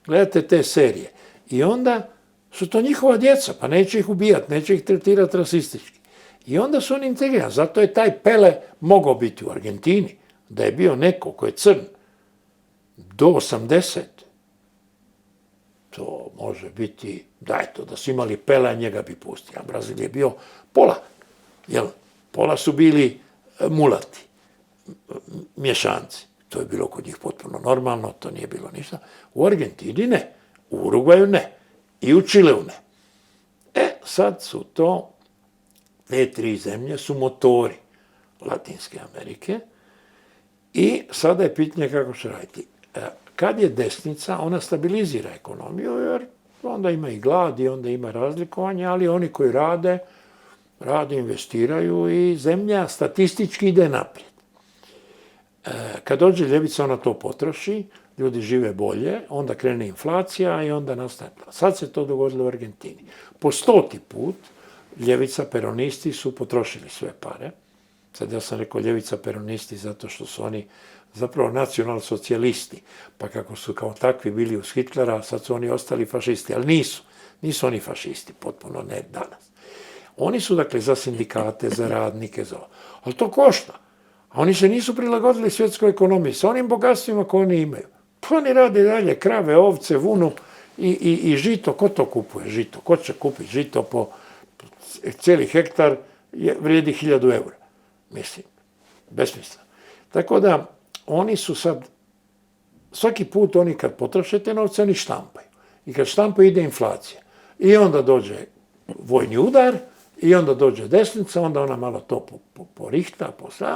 Gledate te serije. I onda su to njihova djeca, pa neće ih ubijati, neće ih tretirati rasistički. I onda su oni integrirani. Zato je taj Pele mogao biti u Argentini, da je bio neko ko je crn do 80. To može biti, da su imali Pele, njega bi pustili. A Brazil je bio pola. Pola su bili mulati, mješanci. To je bilo kod njih potpuno normalno, to nije bilo ništa. U Argentini ne, u Urugvaju ne. I u Čileu ne. Sad su to, te 3 zemlje su motori Latinske Amerike i sada je pitanje kako će raditi. Kad je desnica, ona stabilizira ekonomiju, jer onda ima i glad i onda ima razlikovanje, ali oni koji rade, investiraju i zemlja statistički ide naprijed. Kad dođe ljevica, ona to potroši, ljudi žive bolje, onda krene inflacija i onda nastaje. Sad se to dogodilo u Argentini. Po 100. put ljevica, peronisti su potrošili sve pare. Sad ja sam rekao ljevica, peronisti zato što su oni zapravo nacionalsocijalisti, pa kako su kao takvi bili uz Hitlera, sad su oni ostali fašisti, ali nisu oni fašisti, potpuno ne danas. Oni su dakle za sindikate, za radnike, ali to košta. A oni se nisu prilagodili svjetskoj ekonomiji sa onim bogatstvima koje oni imaju. Pa oni rade dalje krave, ovce, vunu i žito. Ko to kupuje žito? Ko će kupiti žito po cijeli hektar vrijedi 1000 eura? Mislim, besmisleno. Tako da oni su sad, svaki put oni kad potroše te novce, oni štampaju. I kad štampaju ide inflacija. I onda dođe vojni udar, i onda dođe desnica, onda ona malo to porihta,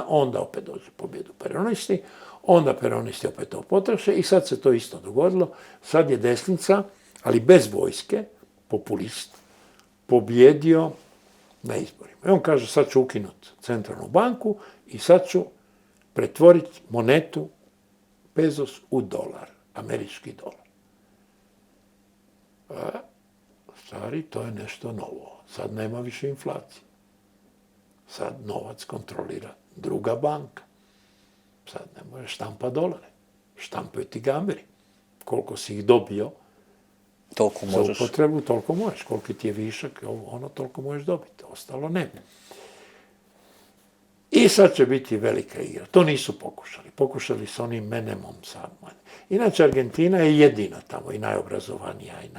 onda opet dođe pobjedu peronisti, onda peronisti opet to potroše i sad se to isto dogodilo. Sad je desnica, ali bez vojske, populist, pobjedio na izborima. I on kaže sad ću ukinuti centralnu banku i sad ću pretvoriti monetu pesos u dolar, američki dolar. Stari, to je nešto novo. Sad nema više inflacije. Sad novac kontrolira druga banka. Sad ne možeš štampa dolare. Štampaju ti ga Ameri. Koliko si ih dobio, toliko možeš. za upotrebu, toliko možeš. Koliko ti je višak, toliko možeš dobiti. Ostalo ne. I sad će biti velika igra. To nisu pokušali. Pokušali s onim Menemom sad manje. Inače, Argentina je jedina tamo i najobrazovanija i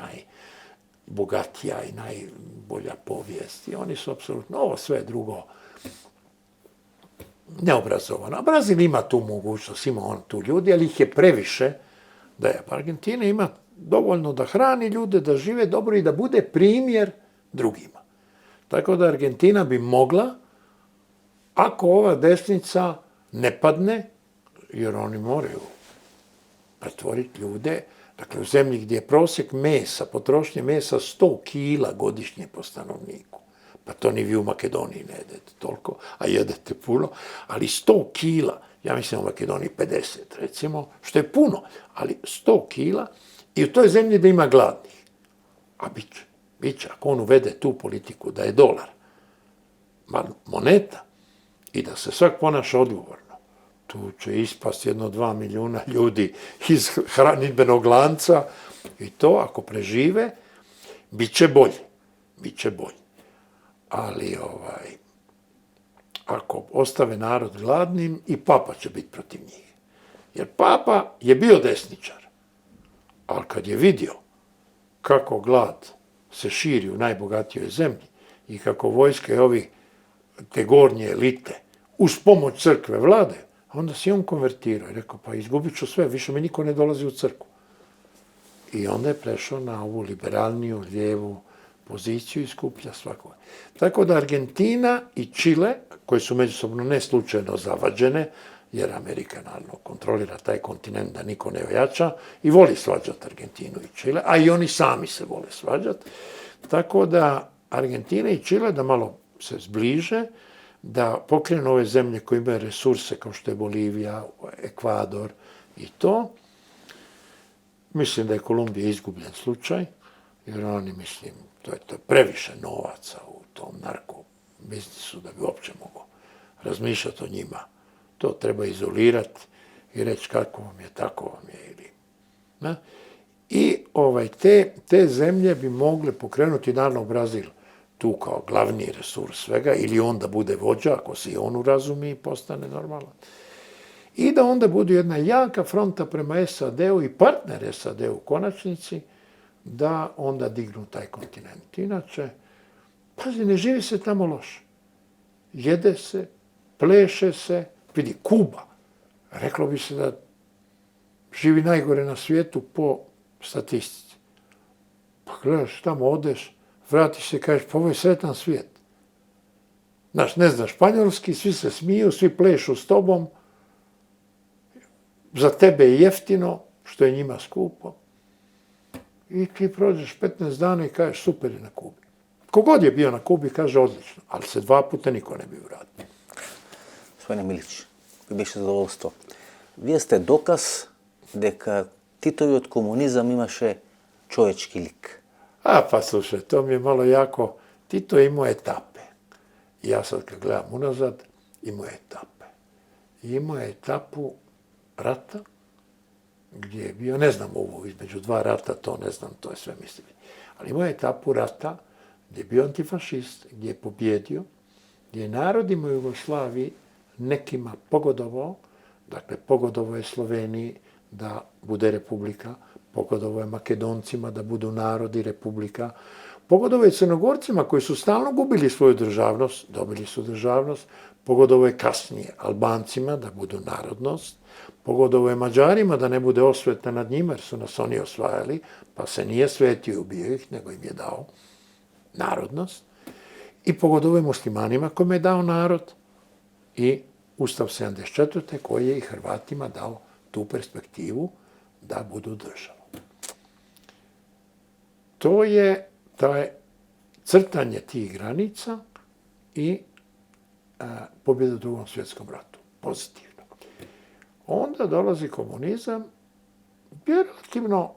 najbogatija i najbolja povijest. I oni su apsolutno, ovo sve drugo, neobrazovano. A Brazil ima tu mogućnost, ima on tu ljudi, ali ih je previše da je. Argentina ima dovoljno da hrani ljude, da žive dobro i da bude primjer drugima. Tako da Argentina bi mogla, ako ova desnica ne padne, jer oni moraju pretvoriti ljude, dakle u zemlji gdje je prosjek mesa, potrošnje mesa 100 kila godišnje po stanovniku, pa to ni vi u Makedoniji ne jedete toliko, a jedete puno, ali 100 kila, ja mislim u Makedoniji 50 recimo, što je puno, ali 100 kila i u toj zemlji da ima gladnih, a bit će, ako on uvede tu politiku da je dolar, moneta, i da se svak ponaša odgovorno, tu će ispasti 1-2 milijuna ljudi iz hranidbenog lanca i to, ako prežive, bit će bolje. Ali, ako ostave narod gladnim, i papa će biti protiv njih. Jer papa je bio desničar, ali kad je vidio kako glad se širi u najbogatijoj zemlji i kako vojske te gornje elite uz pomoć crkve vlade, onda se on konvertirao i rekao, pa izgubit ću sve, više mi niko ne dolazi u crkvu. I onda je prešao na ovu liberalniju, lijevu poziciju i skuplja svakoga. Tako da Argentina i Čile, koji su međusobno ne slučajno zavađene, jer Amerika naravno kontrolira taj kontinent da niko ne ojača i voli svađati Argentinu i Čile, a i oni sami se vole svađati. Tako da Argentina i Čile da malo se zbliže, da pokrenu ove zemlje koje imaju resurse kao što je Bolivija, Ekvador i to. Mislim da je Kolumbija izgubljen slučaj, jer oni, mislim, to je previše novaca u tom narko biznisu da bi uopće mogao razmišljati o njima. To treba izolirati i reći kako vam je, tako vam je. I te zemlje bi mogle pokrenuti, naravno Brazil, tu kao glavni resurs svega, ili on da bude vođa, ako se i on urazumi i postane normalan. I da onda bude jedna jaka fronta prema SAD-u i partner SAD-u u konačnici, da onda dignu taj kontinent. Inače, pazi, ne živi se tamo loše. Jede se, pleše se, vidi, Kuba, reklo bi se da živi najgore na svijetu po statistici. Pa gledaš, tamo odeš, vratiš se i kažeš, pa ovo je sretan svijet. Znaš, ne znaš španjolski, svi se smiju, svi plešu s tobom, za tebe je jeftino, što je njima skupo. I ti prođeš 15 dana i kažeš, super je na Kubi. Kogod je bio na Kubi, kaže, odlično, ali se 2 puta niko ne bi vratio. Gospodine Milić, vi biše zadovoljstvo. Vi ste dokaz da Titovi od komunizam imaše čovječki lik. Pa slušaj, to mi je malo jako. Tito je imao etape. I ja sad kad gledam unazad, imao je etape. I imao je etapu rata, gdje je bio, ne znam ovo, između 2 rata, to ne znam, to je sve mislim. Ali imao je etapu rata, gdje je bio antifašist, gdje je pobjedio, gdje je narodima u Jugoslaviji nekima pogodovao, dakle, pogodovao je Sloveniji da bude republika, pogodovao je Makedoncima da budu narodi republika, pogodovao je Crnogorcima koji su stalno gubili svoju državnost, dobili su državnost, pogodovao je kasnije Albancima da budu narodnost, pogodovao je Mađarima da ne bude osveta nad njima jer su nas oni osvajali, pa se nije svetio i ubio ih, nego im je dao narodnost. I pogodovao je muslimanima kome je dao narod i Ustav 74. koji je i Hrvatima dao tu perspektivu da budu država. To je crtanje tih granica i pobjeda u Drugom svjetskom ratu. Pozitivno. Onda dolazi komunizam, je relativno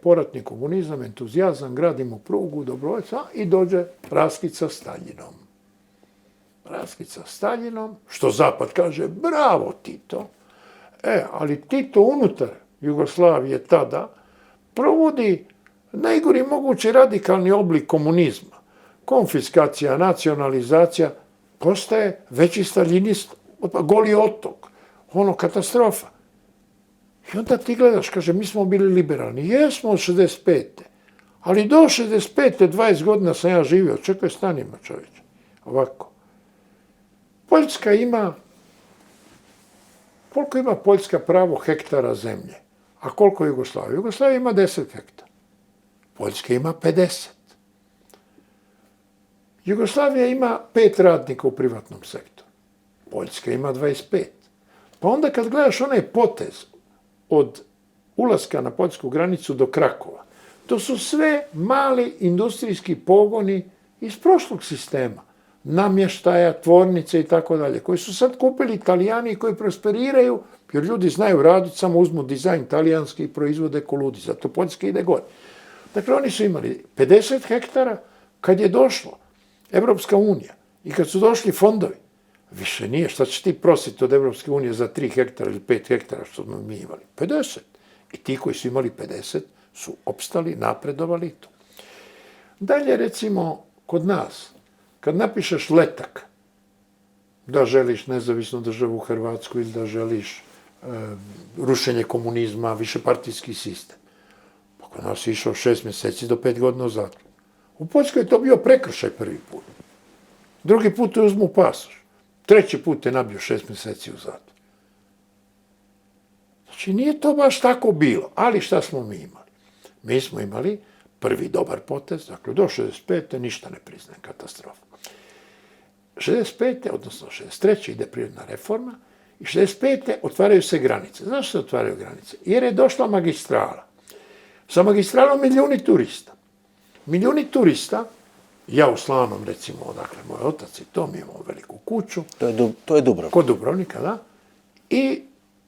poratni komunizam, entuzijazam, gradimo prugu, dobrovoljca i dođe raskid sa Staljinom. Raskid sa Staljinom, što Zapad kaže, bravo Tito, ali Tito unutar Jugoslavije tada provodi najgori mogući radikalni oblik komunizma. Konfiskacija, nacionalizacija, postaje veći staljinist, Goli otok, katastrofa. I onda ti gledaš, kaže, mi smo bili liberalni, jesmo od 65. Ali do 65. 20 godina sam ja živio, čekaj, stanimo čovječe, ovako. Poljska ima, koliko ima Poljska pravo hektara zemlje? A koliko Jugoslavija? Jugoslavija ima 10 hektara. Poljska ima 50. Jugoslavija ima 5 radnika u privatnom sektoru. Poljska ima 25. Pa onda kad gledaš onaj potez od ulaska na poljsku granicu do Krakova, to su sve mali industrijski pogoni iz prošlog sistema. Namještaja, tvornice i tako dalje, koji su sad kupili Italijani i koji prosperiraju, jer ljudi znaju raditi, samo uzmu dizajn talijanski i proizvode ko ludi, zato Poljska ide gore. Dakle, oni su imali 50 hektara kad je došlo Evropska unija i kad su došli fondovi. Više nije, šta će ti prositi od Evropske unije za 3 hektara ili 5 hektara što smo mi imali? 50. I ti koji su imali 50 su opstali, napredovali to. Dalje, recimo, kod nas, kad napišeš letak da želiš nezavisnu državu u Hrvatsku ili da želiš rušenje komunizma, višepartijski sistem, pa kod nas je išao 6 mjeseci do 5 godina u zatvor. U Poljskoj je to bio prekršaj prvi put. Drugi put je uzmu pasoš. 3. put je nabio 6 mjeseci u zatvor. Znači, nije to baš tako bilo. Ali šta smo mi imali? Mi smo imali prvi dobar potez, dakle, do 65. ništa ne priznaje, katastrofa. 65. odnosno 63. ide prirodna reforma i 65. otvaraju se granice. Zašto se otvaraju granice? Jer je došla magistrala. Sa magistralom milijuni turista. Milijuni turista, ja u Slanom, recimo, odakle moj otac i to, mi imamo veliku kuću. To je Dubrovnik. Kod Dubrovnika, da. I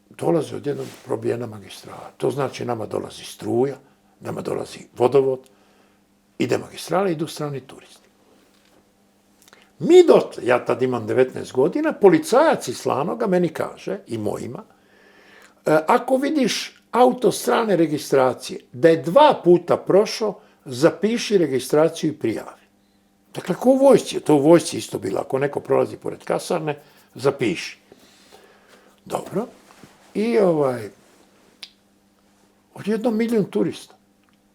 dolazi odjednom probijena magistrala. To znači nama dolazi struja, nama dolazi vodovod, ide magistrala, idu strani turisti. Mi dotle, ja tad imam 19 godina, policajac iz Slanoga meni kaže, i mojima, ako vidiš auto strane registracije, da je 2 puta prošao, zapiši registraciju i prijavi. Dakle, ako u vojsci, to u vojsci isto bilo, ako neko prolazi pored kasarne, zapiši. Dobro. I odjednom milijun turista.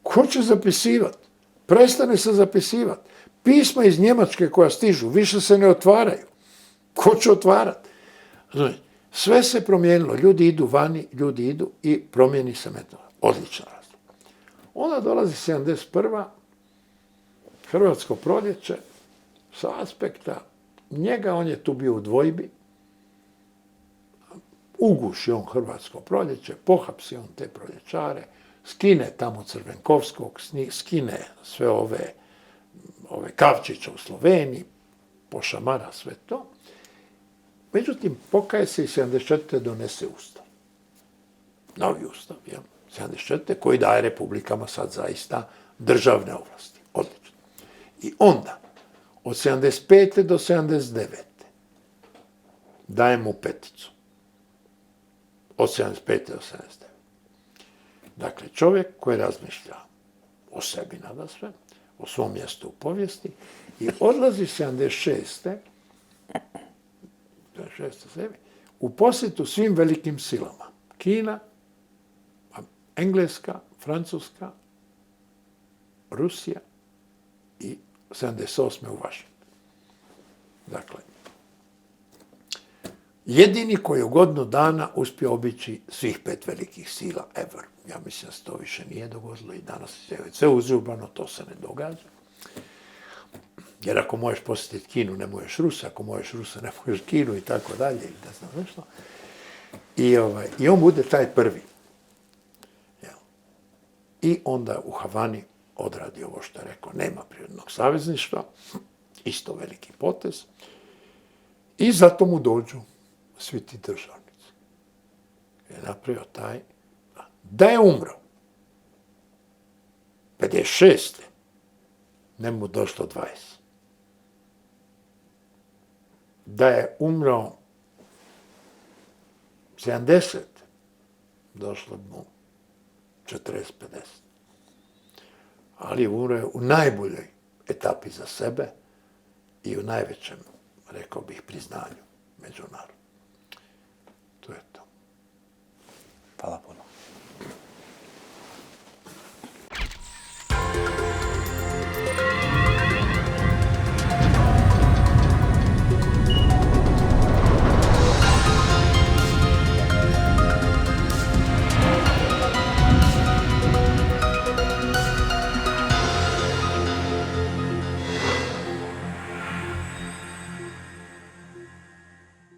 Ko će zapisivati? Prestane se zapisivati. Pisma iz Njemačke koja stižu, više se ne otvaraju. Ko će otvarati? Sve se promijenilo. Ljudi idu vani, ljudi idu i promijeni se metoda. Odlična razlika. Onda dolazi 71. Hrvatsko proljeće, sa aspekta njega, on je tu bio u dvojbi, uguši on Hrvatsko proljeće, pohapsi on te proljećare, skine tamo Crvenkovskog, skine sve ove Kavčića u Sloveniji, pošamara sve to. Međutim, pokaje se i 74. donese ustav. Novi ustav, 74. koji daje republikama sad zaista državne ovlasti. Odlično. I onda, od 75. do 79. daje mu peticu. Od 75. do 79. Dakle, čovjek koji razmišlja o sebi nadasve, o svom mjestu u povijesti, i odlazi 76. u posjetu svim velikim silama. Kina, Engleska, Francuska, Rusija i 78. u Washingtonu. Dakle, jedini koji u godinu dana uspio obići svih 5 velikih sila ever. Ja mislim da se to više nije dogodilo i danas je sve uzubano, to se ne događa. Jer ako možeš posjetiti Kinu, ne možeš Rusa, ako možeš Rusa, ne možeš Kinu i tako dalje, i ne znam nešto. I on bude taj prvi. I onda u Havani odradi ovo što je rekao, nema prirodnog savezništva, isto veliki potez, i zato mu dođu svi ti državnici. Je napravio taj, da je umro 56. ne mu došlo 20. Da je umro 70. došlo mu 40-50. Ali umro je u najboljoj etapi za sebe i u najvećem, rekao bih, priznanju međunarodnom.